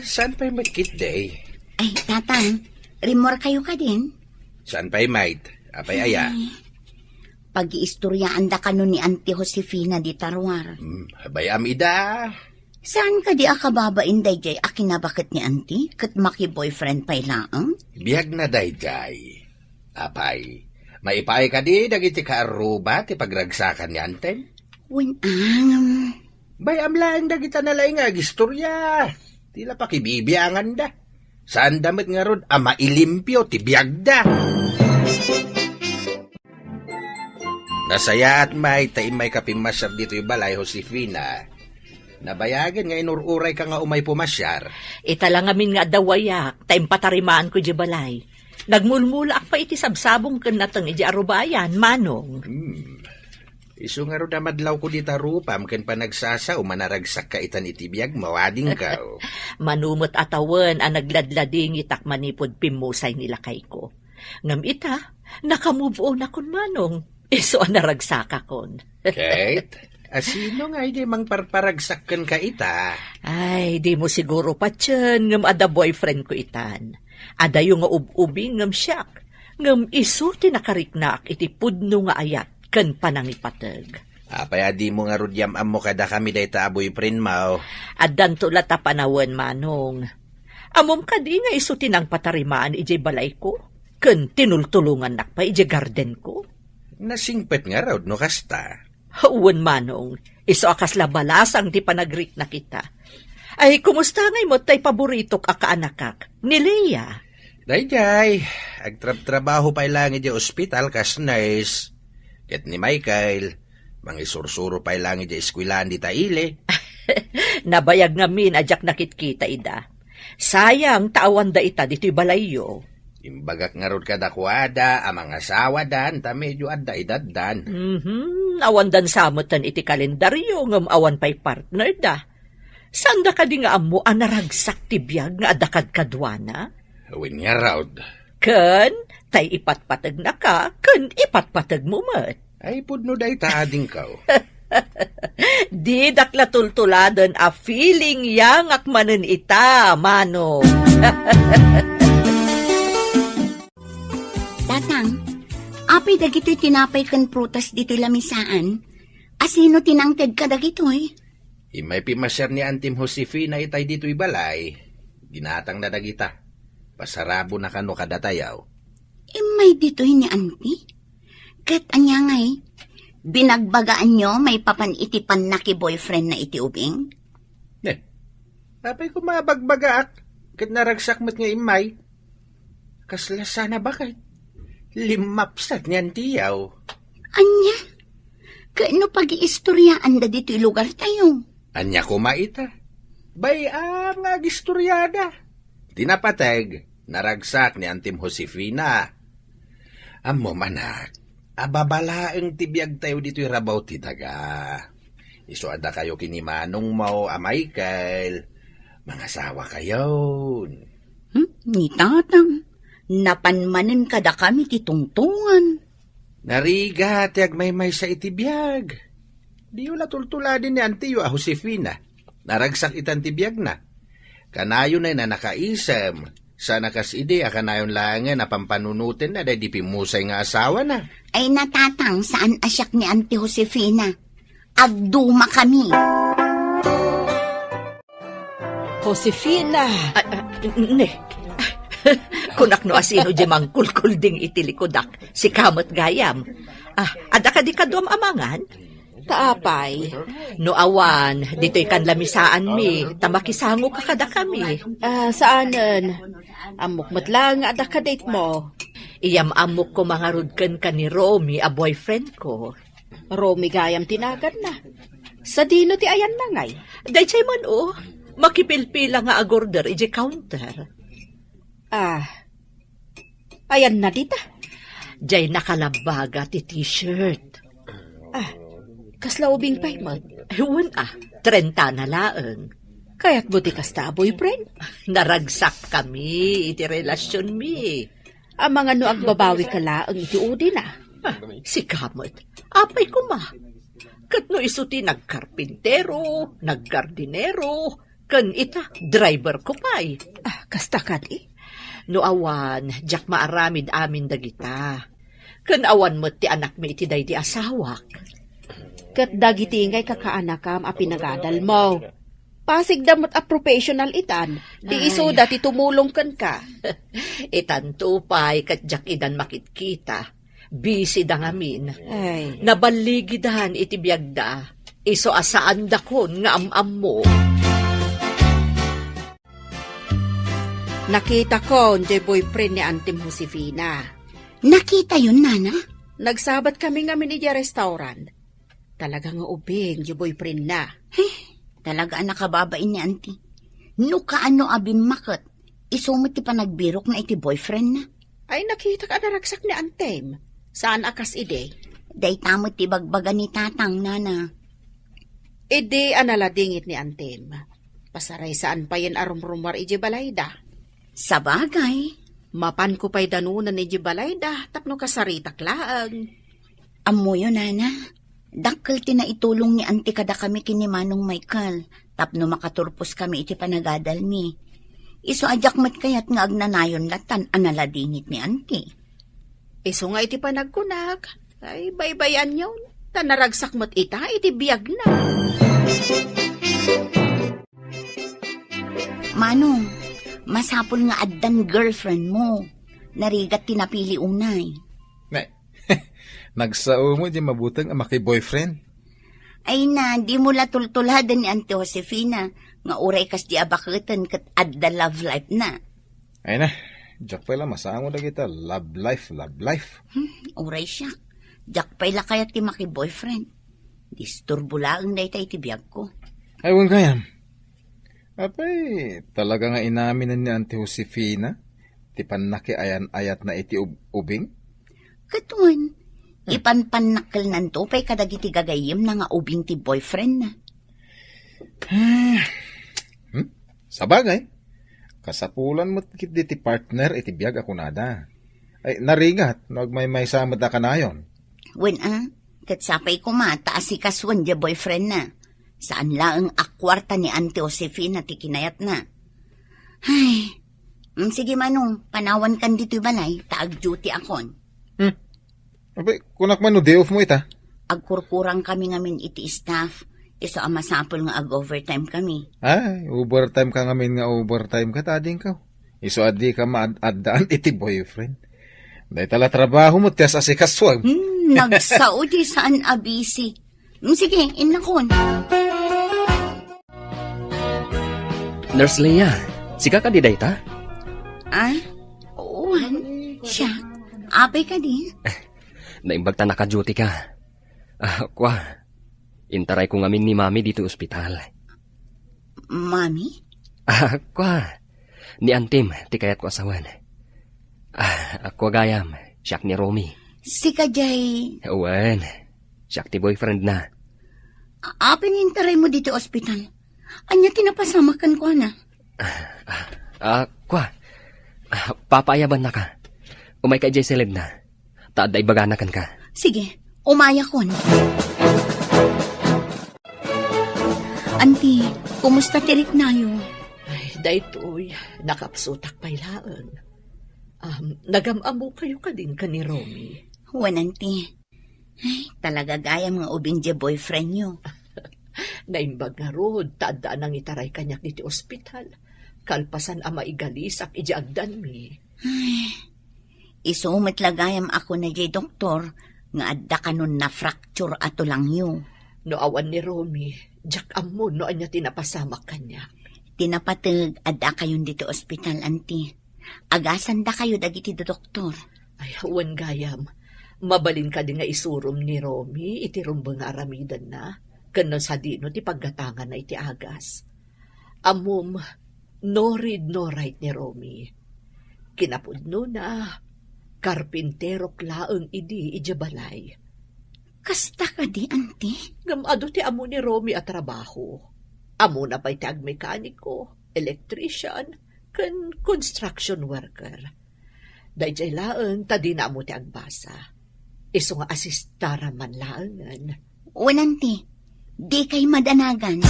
Saan pa'y magkit day? Ay, tatang, remor kayo ka din. Saan pa'y maid? Apay aya? Pag-iistoryaan da kano ni Auntie Josefina di Tarwar. Bayam ida. Saan ka di akababain day jay akinabakit ni Auntie? Kat maki-boyfriend pa'y laang? Biyag na day jay. Apay, maipay ka di dagiti kaaruba ti pagragsakan ni Antem? Winang. Bayam lang dagita na lang nga gistorya. Tila pakibibiyangan da. Saan damit nga rod mailimpyo ti biyag da. Nasaya at may taimay kapimasyar dito yung balay, Josefina. Nabayagan nga inururay ka nga umay pumasyar. Ita lang amin nga dawayak, taim patarimaan ko di balay. Nagmulmulak pa iti sabsabong kan natang iti arubayan, manong. Isu nga ro damadlaw ko dita rupam ken panagsasa manaragsak ka itan itibiyag mawading ka. Manumot atawan ang nagladlading itak manipod pimusay nila kay ko. Ngam ita, nakamove on akon manong. Iso ang naragsaka kon. Kate, asino nga hindi mang parparagsakan ka ita? Ay, di mo siguro pa tiyan ngam ada boyfriend ko itan. Ada yung nga ubing ngam siyak. Ngam iso tinakariknak iti pudno nga ayat kan panangipatag. Apay adi mo nga rudyam amo kada kami dayta boyfriend mo. Adan to lata panawan manong. Amom ka di nga iso tinang patarimaan ijay balay ko. Kan tinultulungan nak pa ijay garden ko. Nasingpet nga raw no kasta. Huwan manong, iso akas labalasang di panagrik na kita. Ay, kumusta ngay mo tay paboritok akaanakak? Ni Leia. Dayjay, agtrab-trabaho pa ilang iti ospital kas nurse. Ket ni Michael, mangisursuro pa ilang iti eskwilaan di taile. Nabayag ngamin ajak nakitkita ida. Sayang tawan da ita dito'y balayo. Imbagak nga rod kadakwada, amang asawa dan, ta medyo adda idaddan. Awan dan samutan iti kalendaryo ngam awan pa'y partner da. Saan da ka di nga amo anaragsak tibiyag nga adakad kadwana? Awin nga raw. Ken, tay ipatpatag na ka, ken ipatpatag mo mat. Ay pudno day taading ka. Di daklatultuladan a feeling yang akmanen ita, mano. Tatang, apay dagito'y tinapay kan prutas dito'y lamisaan. Asino tinangted ka dagitoy? Imay pimasyar ni Antim Josefina itay dito'y balay. Ginatang na dagita. Pasarabo na kano kadatayaw. May ditoy ni auntie? Kat anya ngay, binagbagaan nyo may papanitipan na ki boyfriend na iti ubing? Apay ko mabagbagaak. Kat naragsak mo't nga imay. Kasla sana bakit? Limapsat niyan tiyaw. Anya? Kaano pag-iistoryaan da dito'y lugar tayo? Anya ko maita. Bay nga gistoryada. Tinapateg, naragsak ni Antim Josefina. Amo manak, ababalaeng tibiyag tayo dito'y rabaw ti daga. Isuada kayo kinimanong mo, Michael. Mga sawa kayo. Ni tatang, napanmanin kada kami ti tungtungan. Nariga, tiag may sa itibiyag. Di wala tultuladin ni Antiyo Josefina. Naragsak itan tibiyag na. Kanayon na nakaisam. Sana kas ideya kanayon langan na pampanunutin na dahil di pimusay nga asawa na. Ay natatang saan asyak ni Auntie Josefina. Agduma kami. Josefina! Ne. Kunak no asino di mangkulkul ding itilikodak, si kamot gayam. Ada ka di kadum amangan? Taapay. No awan, dito'y kanlamisaan mi, tamakisango ka kada kami. Saanan? Amok matlang ada ka date mo. Iyam amok ko mga rudkan ka ni Romy, a boyfriend ko. Romy gayam tinagan na. Sa dino ti ayan na ngay. Daychay man makipilpila nga agorder iji counter. Ayan na dita. Jay nakalabaga ti t-shirt. Kasla ubing paymad. Ewan 30 na laeng. Kaya't buti kasta boyfriend. Naragsak kami, iti relasyon mi. Ang mga no agbabawi ka laang iti udi na. Si kamot, apay ko ma. Kat no isuti nagkarpintero, naggardinero, kan ita, driver ko pa'y. Kasta ka di? No awan, jak maaramid amin dagita. Kan awan mo ti anak mi iti day di asawak. Kat dagiti ngay kakaanakam a pinagadal mo. Pasig damot a professional itan. Di iso dati tumulong kan ka. Itan tupay kat jak idan makitkita. Busy da ngamin. Ay. Nabaligidahan iti biyagda. Iso asaan dakon nga am mo. Nakita ko ang boyfriend ni Antim Josefina. Nakita yun, nana? Nagsabat kami ngamin iti restaurant. Talaga nga ubing yung boyfriend na. Talaga nakababain ni auntie. No kaano abin makot, isumit ti pa nagbirok na iti boyfriend na. Ay nakita ka naragsak ni Antem. Saan akas ide? Day tamot ti bagbaga ni tatang, nana. Ide analadingit ni Antem. Pasaray saan pa yan arumrumar iji balayda. Sa bagay. Mapan ko pa'y danunan iji balayda tapno kasaritak laang. Amo yun, nana. Dakkel ti na itulong ni auntie kada kami kini Manong Michael. Tapno makaturpos kami iti panagadal mi. Iso ajak mat kayat nga agnanayon latan analadingit ni auntie. Iso nga iti panagkunag. Ay baybayan yun. Tanaragsak mat ita iti biyag na. Manong, masapol nga addan girlfriend mo. Narigat tinapili unay. Nagsao mo di mabutang ang maki-boyfriend. Ay na, di mo latultuladan ni Auntie Josefina. Nga uray kas di abakutan kat adda love life na. Ay na, jak pala masango na kita. Love life, love life. Uray siya. Jak pala kaya ti maki-boyfriend. Disturbo lang na itay tibiyag ko. Ay, wang kayam. Apay, talaga nga inamin ni Auntie Josefina. Ti panaki ayan-ayat na iti ubing. Katuan, ipanpanakal nanto pa'y kadagiti gagayim na nga ubing ti boyfriend na. Sabagay, kasapulan mo kit ti partner iti biyag ako nada. Ay, narigat, nagmay samad na kanayon. Wen katsapay ko taas si kaswan di boyfriend na. Saan lang ang akwarta ni Auntie Josefina ti kinayat na. Ay, sige Manong, panawan kan dito'y balay, taag duty akon. Abay, kunak man no day off mo ita. agkurkurang kami ngamin iti staff. Iso ang masapol nga ag-overtime kami. Ay, overtime ka ngamin nga overtime ka, tading ka. Iso adi ka maad-addaan iti boyfriend. Dahil tala trabaho mo, tiyas asikaswag. Nagsaudi saan abisi. Sige, inakon. Nurse Leia, sika ka di dayta? Uwan. Siya, apay ka di. Naimbag ta naka-duty ka. Kwa, intaray ko ngamin ni Mami dito ospital. Mami? Kwa, ni Antim, ti kayat ko asawan. Kwa gayam, siyak ni Romy. Si Kajay. Uwan, siyak ti boyfriend na. Apay nintaray mo dito ospital. Anya tinapasamakan ko na. Kwa, papayaban na ka. Umay ka jay seled na. Taaday baganakan ka. Sige, umaya kon. Auntie, kumusta tirik nayo? Ay, daytoy, nakapsutak pailaan. Nagamamo kayo ka din ka ni Romy. Wan, auntie. Ay, talaga gaya mga ubing boyfriend nyo. Naimbag nga rod, taadaan ang itaray kanyak diti ospital. Kalpasan ang maigalisak ijaagdan mi. Ay, isumat lagayam ako na jay doktor nga adda kanon na fracture ato lang yun. No awan ni Romy, jak amon no anya tinapasamak kanya. Tinapatag adda kayon dito ospital, auntie. Agasan da kayo dagiti do doktor. Ay, awan gayam. Mabalin ka din nga isurom ni Romy, iti rumbang aramidan na. Kano sa dino ti paggatangan na iti agas. Amom, no read no write ni Romy. Kinapudno na, karpintero klaang idi ijabalay. Kasta ka di, auntie? Gamado ti amo ni Romy at trabaho. Amo na pa'y tag mekaniko, electrician, kan construction worker. Dahil laan, tadi na amo ti agbasa. Iso nga asistara man laangan. Wan, auntie. Di kay madanagan.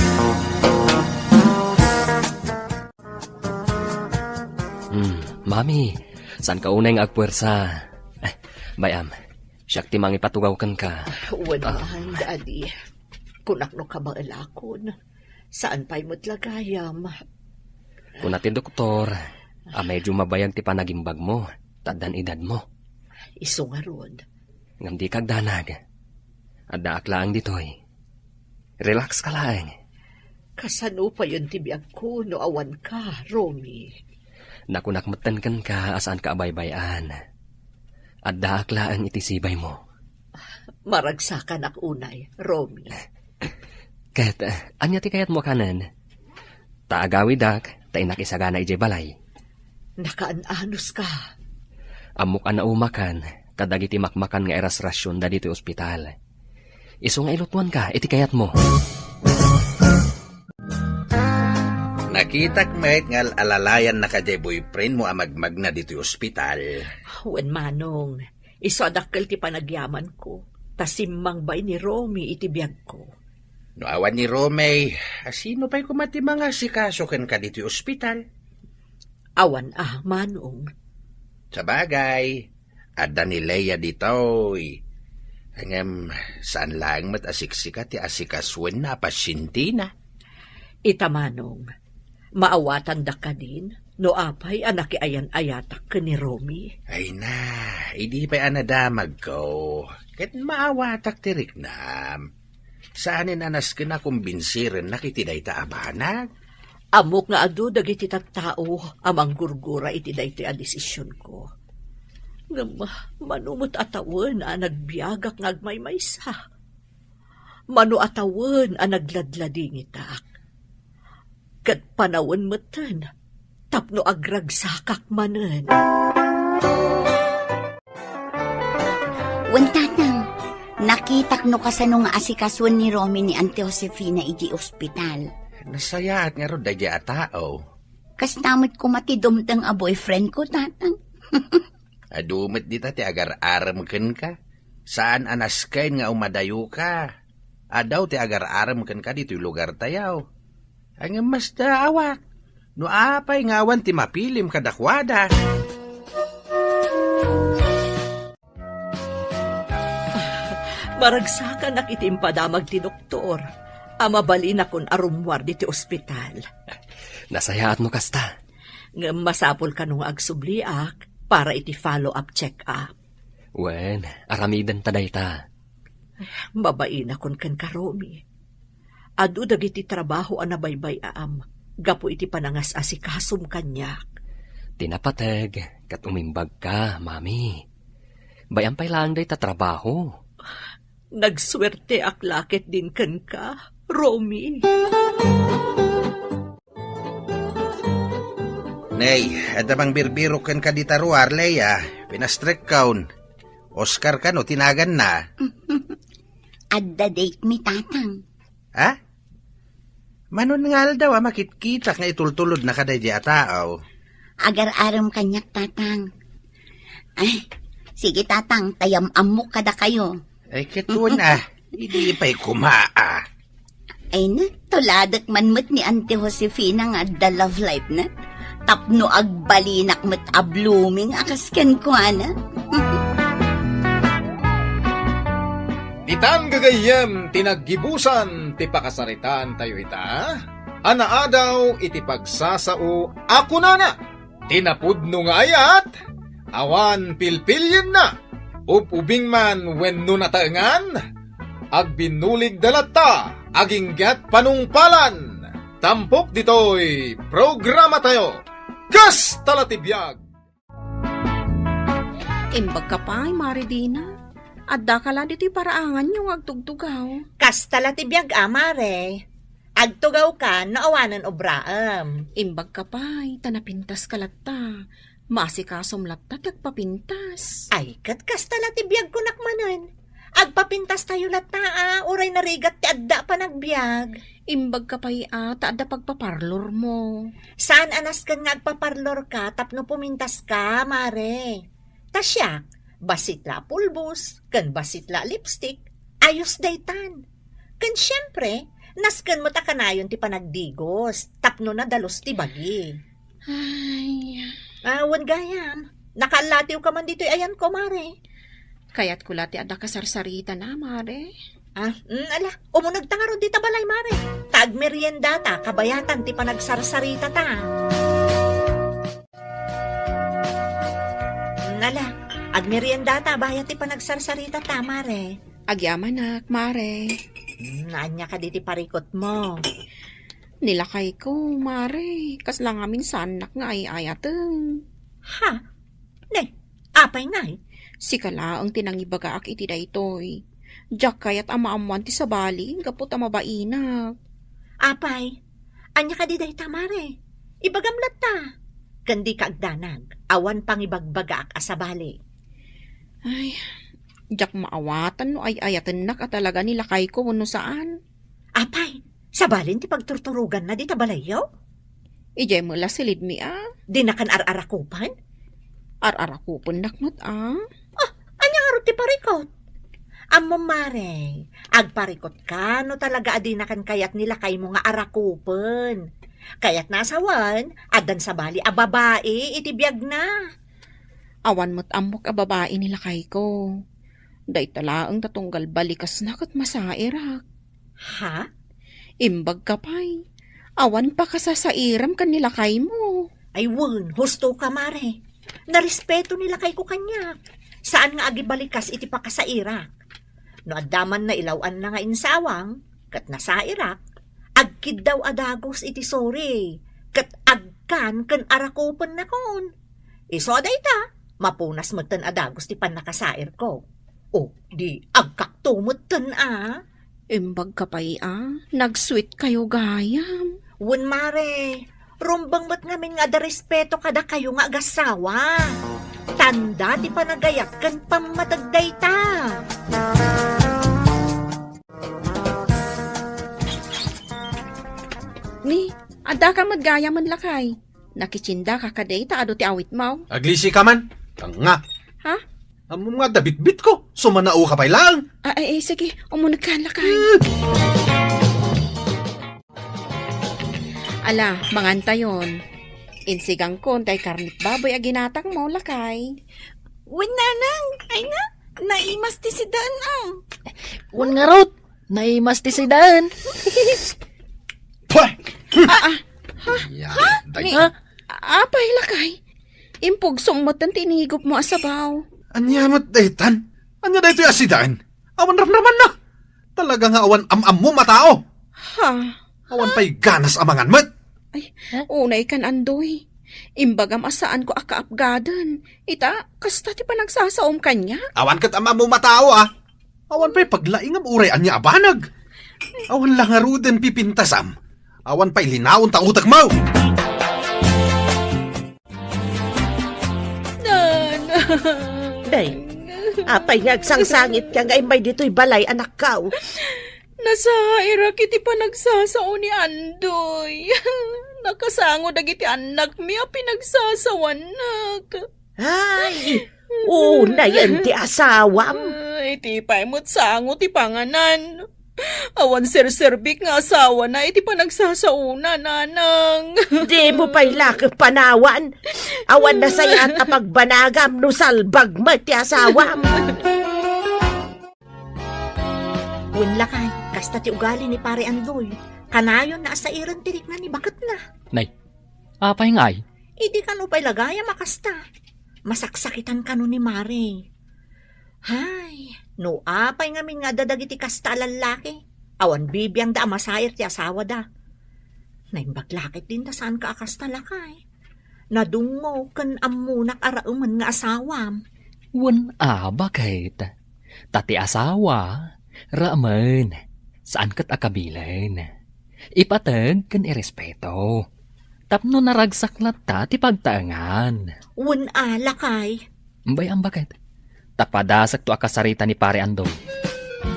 Mami, saan ka unay nga agpuwersa? Bayam, siyak ti mangipatugaw kan ka. Wanahan, Daddy. Kunakno ka ba alakon? Saan pa'y matlagayam? Kung natin doktor, medyo mabayag ti panagimbag mo, tadan edad mo. Iso nga ron. Ngam di kagdanag. Adda aklaang ditoy. Relax ka lang. Kasano pa yun tibiyag ko no awan ka, Romy? Nakunakmatan kan ka asaan ka abaybayan. Adda aklaan iti sibay mo. Maragsakan ak unay, Romy. Ket, anya ti kayat mo kanan? Taagawidak, tainak isagana ijay balay. Nakaanos ka. Amok na umakan, kadagiti makmakan nga eras rasyon da dito ospital. Iso nga ilutuan ka, iti kayat mo. Nakitak met nga alalayan na kajay boyfriend mo amagmag na dito ospital. Wen manong, iso adakkel ti panagyaman ko. Tasimang bay ni Romy iti biyag ko. No awan ni Romay, sino pa'y kumati mga sikaso ken ka dito ospital? Awan manong. Sa bagay, adda ni Leia ditoy. Hangam, saan lang matasiksika ti asikaswen na pasyente na? Itamanong, maawatan da ka din, no apay anak ayan ayatak ka ni Romy. Ay na, hindi pa'y anadamag ko. Ket maawatak tirik na. Saanin anas ka na kumbinsiren na kitiday ta abanag? Amok nga adu dagiti tattao amang gurgura iti daytoy a desisyon ko. Ngam manumot atawan a nagbiagak ngagmaymaysa. Manu atawan a nagladlading itak. Kat panawan matan, tapno agragsakak manen. Wan, tatang, nakitak no kasano nga asikaswan ni Romy ni Auntie Josefina iji ospital. Nasayaat nga ro dadya a tao. Kas tamit ko matidumtang a boyfriend ko, tatang. Adumit dita ti agar-aram ken ka. Saan anas kain nga umadayo ka? Adaw ti agar-aram ken ka dito lugar tayaw. Ang mas daawak. No apay ngawan ti mapilim kadakwada. Maragsakan nak itimpadamag ti doktor. Amabali na kon arumwar di ti ospital. Nasayaat no kasta. Nga masapol ka nung agsubliak para iti follow-up check-up. Wen, aramidan taday ta. Mabain akon kan karomi. Adu dagiti trabaho anabaybay aam. Gapo iti panangas asikasum kanyak. Tinapateg, kat umimbag ka, mami. Bayampay lang day ta trabaho. Nagswerte aklakit din kan ka, Romy. Nay, adamang birbiro ken ka di taruar, Leia. Pinastrek kaun. Oscar ka no, tinagan na. Adda date mi tatang. Ha? Manon ngal daw, makit-kita nga itultulod na kaday di ataaw. Agar-aram kanyak tatang. Ay, sige tatang, tayam-amok kada kayo. Ay, kitun hindi pa'y kumaa. Ay na, tuladak manmut ni Auntie Josefina nga the love life na. Tapno agbalinak met a blooming akasken ko ana. Titan gagayem tinaggibusan ti pakasaritan tayo ita. Anaadaw iti pagsasao ako na. Tinapudno nga ayat. Awan pilpilyen na. Upubing man wenno nataengan. Agbinulig dalata. Aginggat panungpalan. Tampok ditoy programa tayo. Kas talatibiyag. Imbag ka pa, Maridina. Adda ka lang dito'y paraangan yung agtugtugaw. Kastala ti biyag amare. Agtugaw ka, naawanan obraam. Imbag ka pa, tanapintas ka latta. Masikasom latta, tagpapintas. Ay, kastala ti biyag ko nakmanan. Agpapintas tayo lata, uray narigat ti adda pa nagbiag. Imbag ka pa, taada pagpaparlor mo. Saan anas kan nga agpaparlor ka, tapno pumintas ka, mare? Tasyak, basitla pulbos, kan basitla lipstick, ayos daytan. Kan syempre, naskan mo takanayon ti panagdigos, tapno na dalos ti bagi. Ay, Awan gayam, nakalatiw ka man dito'y ayan ko, mare. kaya't kulati ada kasarsarita na, mare. Ala, umunag ta nga ron di tabalay, mare. Tag merienda ta, kabayatan ti panagsarsarita ta. Ala, ag merienda ta, bayat ti panagsarsarita ta, mare. Agyamanak, mare. Naanya ka di ti parikot mo. Nilakay ko, mare. Kas lang amin sanak nga ay ayateng. Ha? Ne, apay ngay. Si kala ang tinangibagaak iti daytoy. Diyak kayat amaamuan ti sabali, kapot amabainak. Apay, anya ka di day ta, mare. Ibagamlat ta. Kandi ka agdanag, awan pang ibagbagaak asabali. Ay, diyak maawatan no ay ayatan na ka talaga nilakay ko no saan. Apay, sabalin ti pagturturugan na di tabalayaw? Ijay mo la silid mi Di na kan ar-arakupan? Ar-arakupon nakmat Anya nga ro ti parikot? Amo mare, agparikot ka no talaga adi na kan kayat nila kay mo nga arakupan. Kayat nasawan, adan sa bali a babae, itibiyag na. Awan mo't amok a babae nilakay ko. Day talaang tatunggal balikas na kat masairak. Ha? Imbag ka pa'y. Awan pa kasasairam kan nilakay mo. Ay wun, husto ka mare. Narespeto nila kay ko kanya. Saan nga agibalikas iti pakasairak? No adaman na ilawan na nga insawang, kat nasairak, agkid daw adagos iti sorry, kat agkan kan arakupan na kon. Iso aday ta, mapunas mo tan adagos ti pan nakasair ko. O, di agkaktumot tan Imbag ka pa'y nagsweet kayo gayam. Wun mare, rumbang mo't ngamin nga da respeto kada kayo nga agasawa. Tanda di panagayak kan pamatagday ta. Ni, ada ka madgaya man lakay. Nakichinda ka kaday ta ado ti awit mo. Aglisi ka man. Tanga. Ha? Amo nga dabit-bit ko. Sumanao ka pa lang. Ay, sige, umunag ka lakay. Ala, manganta yon. Insigang ko, tay karnit baboy aginatang mo lakay. Win nanang, ay na, Naimas ti si Dan ang. Wan nga rot, naimas ti si Dan. Pwah! Yan, day. Apay lakay. Impog sumatan tinigop mo asabaw. Anyamat daytan. Anya dayto asidaan. Awan ramraman na. Talaga nga awan am-am mo matao. Ha? Awan pa'y ganas amangan mat. Ay, unay kan andoy. Imbagam asaan ko akaapgadan. Ita, kasta ti pa nagsasaom kanya. Awan kat am-am mo matao Awan pa'y paglaing am uray anya abanag. Awan lang nga ruden pipintasam. Awan pa'y linaon ta utag mo. Day, apay ngagsangsangit ka nga imbay dito'y balay anak kao. Nasa irak iti pa nagsasao ni Andoy. Nakasango dagiti anak mi a pinagsasawanak. Ay, una yan ti asawam. Ay, iti pa imot sango ti panganan. Awan serserbik nga asawa na iti pa nagsasauna, nanang. Di mo pa'y laki panawan. Awan na sayat a pagbanagam no salbag mo ti asawam. Wala kay, kasta ti ugali ni pare Andoy. Kanayon na asairan tirik na ni bakat na. Nay, apay nga ay. Idi ka no pa'y lagaya makasta. Masaksakitan ka no ni Mare. Hay, no apay ngamin nga dadagiti kasta lalaki. Awan bibiyang da masayar ti asawa da. Naimbaglakit din ta saan ka akasta lakay. Nadungo kan amunak arauman nga asawam. Wan bakit? Tati asawa, ramen, saan kat akabilan? Ipatag kan irespeto. Tapno naragsak lata ti pagtaangan. Wan lakay. Mbay ang bakit? Tapadasak to akasarita ni pare Andoy.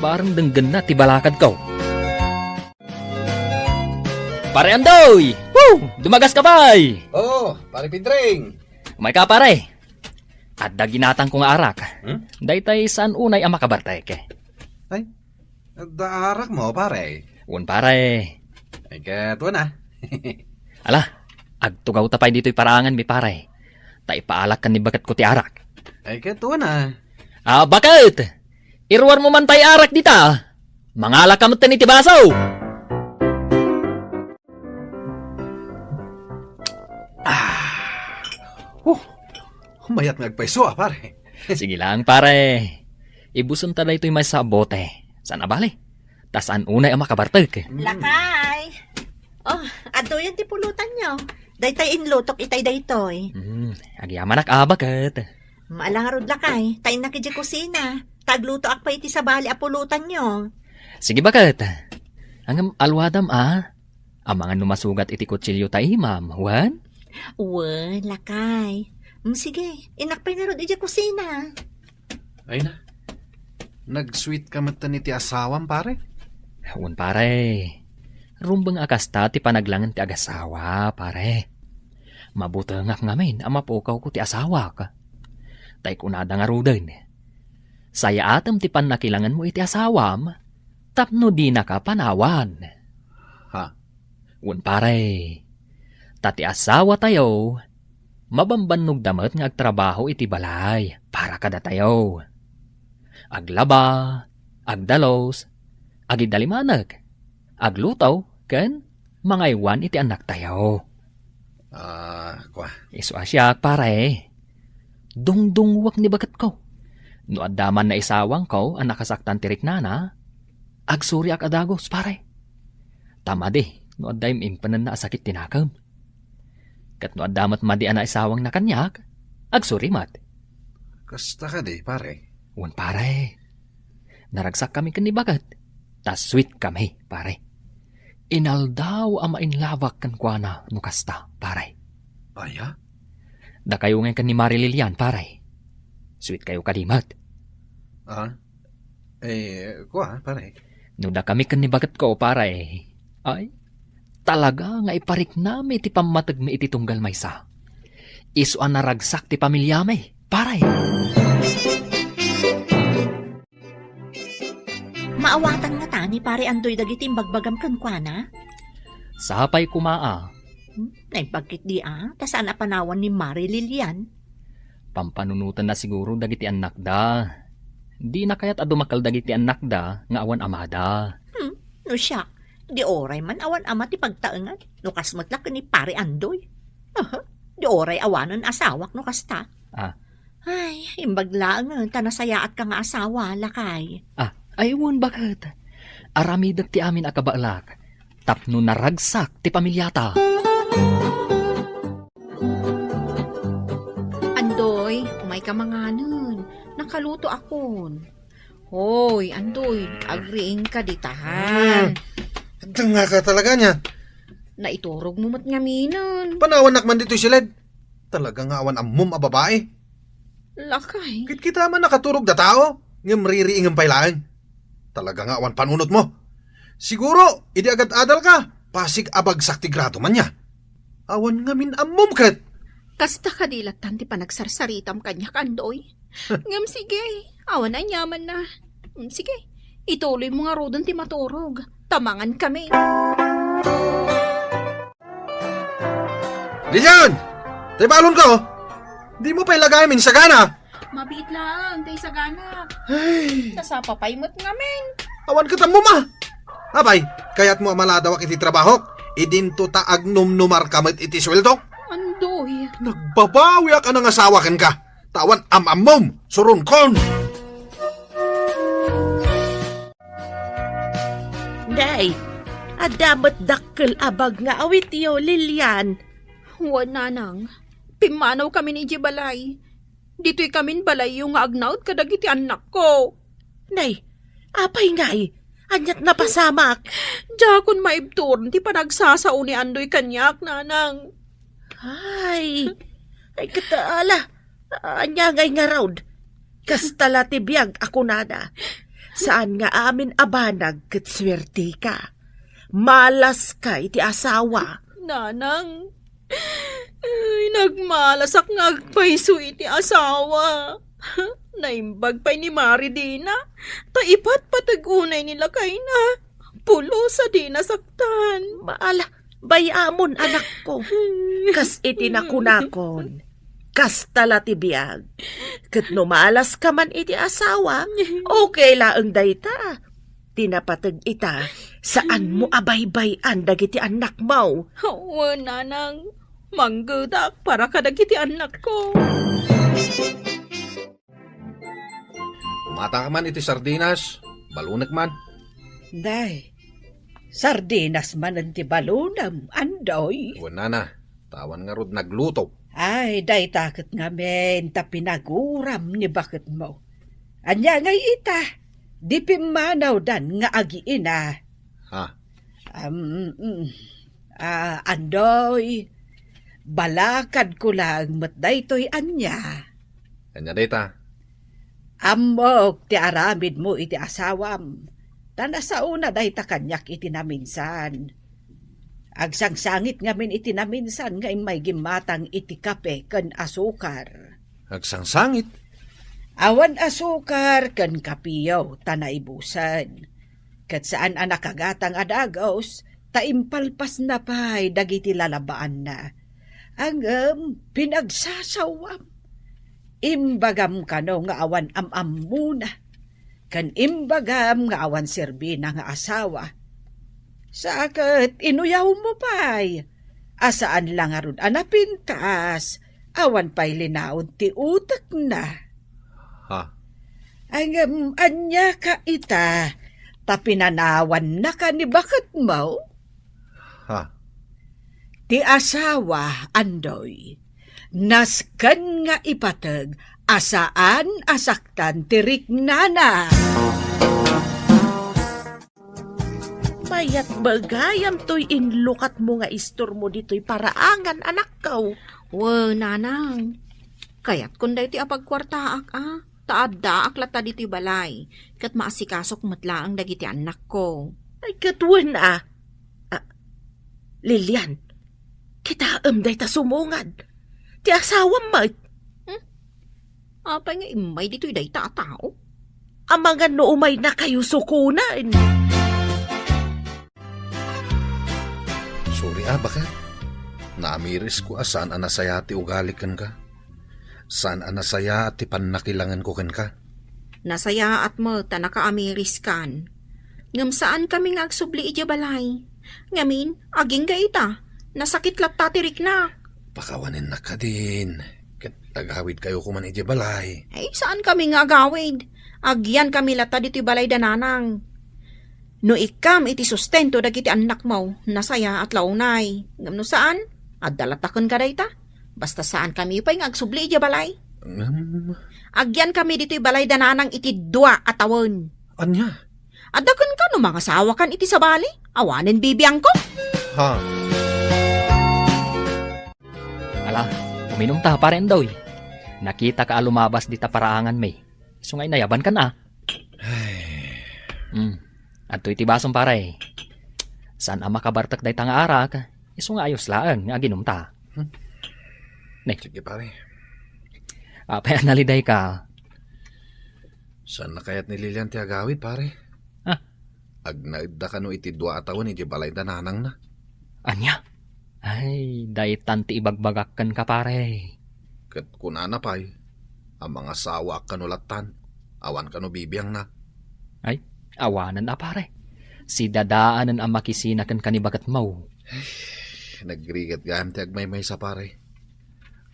Barang denggan na ti balakad ko. Pare Andoy! Woo! Dumagas ka bay! Oh, pare Pidring. Umay ka pare. At daginatang kong arak. Daytay saan unay ang makabarteke. Ay, daarak mo, pare. Un pare. Ay, kato na. Ala, agtugaw tapay dito'y parangan mi pare. Ta ipaalak kan ni bagat ko ti arak. Ay, kato na. Bakit? Iruwar mo man tay arak dita. Mangalak ka mo ti basaw. Mayat ngagpaiso pare. Sige lang pare. Ibuson ta daytoy may sa bote. San abali? Tasan unay ang makabartag. Lakay. Oh, ato yan ti pulutan nyo. Daytay inlutok itay daytoy. Agyamanak bakit? Maalangarod lakay. Tayo na kidya kusina. Tagluto ak pa iti sa bali a pulutan nyo. Sige bakit? Ang alwadam ang mga numasugat iti kutsilyo tayo ma'am. Wan? Wan, lakay. Sige, inakpay na ron iti kusina. Ay na. Nag-sweet ka mata ni ti asawam pare. Wan pare. Rumbang akasta ti panaglangan ti agasawa pare. Mabutangak ngamin ang mapukaw ko ti asawa ka. Tay kunada nga rudan. Saya atam ti panakilangan mo iti asawam, tapno di na ka panawan. Ha? Un pare, tati asawa tayo, mabambanog damat nga agtrabaho iti balay para kada tayo. Aglaba, agdalos, agidalimanag, aglutaw, ken mangaywan iti anak tayo. Kwa. Isu asyak pare. Dungdungwak ni bagat ko. No adaman na isawang ko ang nakasaktan tirik na, agsuri ak adagos pare. Tama di, no adayim impanan na asakit tinakam. Kat no adamat madi na isawang na kanyak, agsuri mat. Kasta ka di pare. Un pare, naragsak kami kanibagat, tas sweet kami pare. Inaldaw ang mainlawak kan kwa no kasta pare. Aya? Da kayo ngayon kan ni Mari Lilian, pare. Sweet kayo kalimat. Kwa, pare. No da kami kan ni bagat ko, pare. Ay, talaga nga iparik nami ti pamatag mi iti tunggal maysa. Isu an naragsak ti pamilyame, pare. Maawatan nga ta ni pare Andoy dagiti bagbagam kan kuana. Sapay kumaa. Naipagkit di tasaan na panawan ni Mari Lilian. Pampanunutan na siguro dagiti anak da. Di na kayat adumakal dagiti anak da nga awan amada. No siya, di oray man awan ama ti pagtaengan. No kasmatla ni pare Andoy. Di oray awanon asawak no kasta. Ay, imbaglaang tanasayaat ka nga asawa, lakay. Aywan bakit? Aramidag ti amin akabaalak. Tapno naragsak ti pamilyata. Andoy, umay ka manganon. Nakaluto akon. Hoy, Andoy, agriing ka ditahan. Nga ka talaga niya. Naiturog mo mat ngaminon. Panawanak man dito silid. Talaga nga awan amom a babae. Lakay. Kit kita man nakaturog da tao. Ngam ririingam pailaan. Talaga nga awan panunot mo. Siguro, idi agad adal ka. Pasig abagsak ti grado man niya. Awan nga min amom kat. Kasta kadilatan ti panagsarsaritam kanya Andoy. Ngam sige, awan na nyaman na. Sige, ituloy mo nga rodon ti maturog. Tamangan kami. Lilian! Tay balon ka oh. Di mo pa ilagay min sa gana. Mabit lang, tay sagana. Ay, Nasapapaymot ngamin. awan ka mo ma. Abay, kayat mo maladawak iti trabaho. Idinto ta agnumnumar kamit iti sweldo. Andoy. Nagbabawi ka ng asawa ken ka. Tawan amamom, surun kon. Day, adamat dakkel abag nga awit yo, Lilian. Wala nang. Pimanaw kami ni Jibalay. Dito'y kamin balay yung agnaut kadagiti anak ko. Nay, apay ngay, anyat napasamak. Jakon maibturn, ti panagsasao ni Andoy kanyak, nanang. Ay kataala, anya ngay nga raud. Kastala ti biyag ako nada. Saan nga amin abanag ket swerte ka. Malas ka iti asawa. Nanang, ay, nagmalasak nga agpaiso iti asawa. Naimbag pa'y ni Maridina. Taipat patagunay nila kay na. Pulo sa di nasaktan. Maala, bayamon anak ko. Kas iti nakunakon. Kas tala ti biyag. Ket numalas ka man iti asawa, okay laeng dayta. Tinapatag ita, saan mo abaybayan dagiti anak mo? Oo, nanang. Manggudak para kadagiti anak ko. Mata ka man iti sardinas. Balunak man. Day, sardinas man ang tibalunam, Andoy. Wala na. Tawan nga rod nagluto. Ay, day takot nga men, ta pinaguram ni bakit mo. Anya ngay ita, di pimanaw dan nga agiina. Ha? Andoy, balakad ko lang matday to'y anya. Kanya data. Amok ti aramid mo iti asawam. Tana sa una day ta kanyak iti naminsan. Agsangsangit ngamin iti naminsan nga may gimatang iti kape ken asukar. Agsangsangit. Awan asukar ken kapiyaw tanaibusan. Ket saan anak kagatang adagos, taimpalpas na pa'y dagiti lalabaan na. Ang pinagsasawam. Imbagam kano nga awan amam muna. Kan imbagam nga awan serbina nga asawa. Saket inuyaw mo pa'y. Asaan lang arun anapintas. Awan pa'y linaon ti utak na. Ha? Ang anya ka ita. Tapinanawan na ka ni bakit mo? Ha? Ti asawa, Andoy. Naskan nga ipatag, asaan asaktan tirik nana. Mayat bagayam to'y inlukat mo nga istor mo dito'y paraangan anak ko. Wow, nanang. Kaya't kunday ti apagkwartaak Taadda aklata diti balay. Kat maasikasok matla ang dagiti anak ko. Ay katwan Lilian, kita day ta sumungad. Ti asawam mo. Apay nga imay dito'y day tao. Amangan no umay na kayo sukunan. Sorry bakit? Naamiris ko saan anasaya ti ugalikan ka. Saan anasaya ti panakilangan ko ken ka. Nasaya at mo ta nakaamiris kan. Ngam saan kami nga agsubli ija balay. Ngamin, aging gaita. Nasakit lat tatirik na. Pakawanin na ka din. Kat agawid kayo kuman iti balay. Ay, saan kami nga agawid? Agyan kami lata dito'y balay dananang. No ikam iti sustento dagiti anak mo, nasaya at launay. Ngam no saan? Adalatakon ka dayta. Basta saan kami pa yung agsubli ija balay. Agyan kami dito'y balay dananang iti 2 atawon. Anya? Adakan ka no mga sawa kan iti sa bali. Awanin bibiyang ko. Ha? Ala, uminom ta pare daw eh. Nakita ka lumabas di ta paraangan may. So ngay nayaban ka na. Adto iti basong pare. San ang makabartak day tanga arak. Iso nga ayos laang nga ginom ta. Sige pare. Apay naliday ka. Saan na kaya't ni Lilian ti agawid pare? Ha? Agnaidda ka no iti 2 atawon iti balay dananang na. Anya? Ay, daytan ti ibagbagakan ka pare. Kat kunana pay, ang mga sawa kanulatan, awan kano bibiyang na. Ay, awanan na pare. Si dadaanan ang makisinakan kanibagat mo. Nagrigat gaan ti agmay sa pare.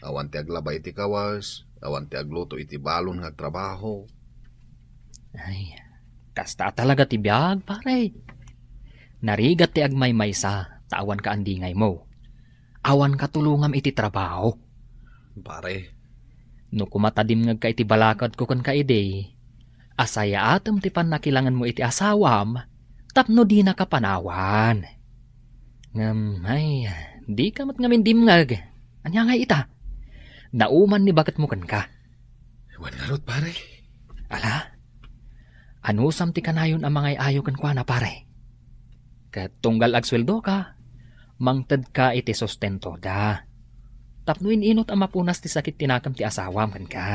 Awan ti aglabay ti kawas, awan ti agluto iti balon nga trabaho. Ay, kasta talaga ti biyag pare. Narigat ti agmay sa, tawan ka andingay mo. Awan ka tulungam iti trabaho. Pare, No kumatadim nga ka iti balakad ko kan ka ide, asaya atom ti panakilangan mo iti asawam, tapno di nakapanawan. Ay, di ka mat ngamin dimngag. Anya nga ita? Nauman ni bakat mo kan ka. wan nga rot pare. Ala, anusam ti kanayon ang mga ayo kan kwa na pare. Kat tunggal agsweldo ka, mangted ka iti sustento da. Tapno inot ang mapunas ti sakit tinakam ti asawam kan ka.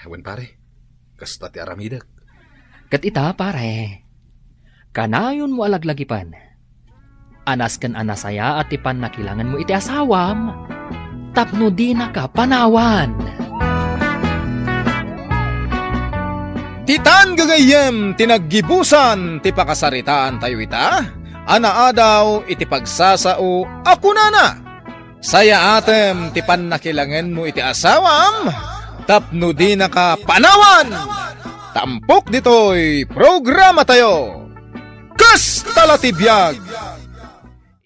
Wan pare, kasta ti aramidak. Kat ita pare, kanayon mo alaglagipan. Anas kan anasaya at tipan na kilangan mo iti asawam, tapno di na ka panawan. Titan gagayem tinaggibusan ti pakasaritaan tayo ita. Anaadaw iti pagsasao ako na. Saya atem ti pannakilangan mo iti asawam, tapno di na ka panawan. Tampok ditoy programa tayo. Kas talatibiyag!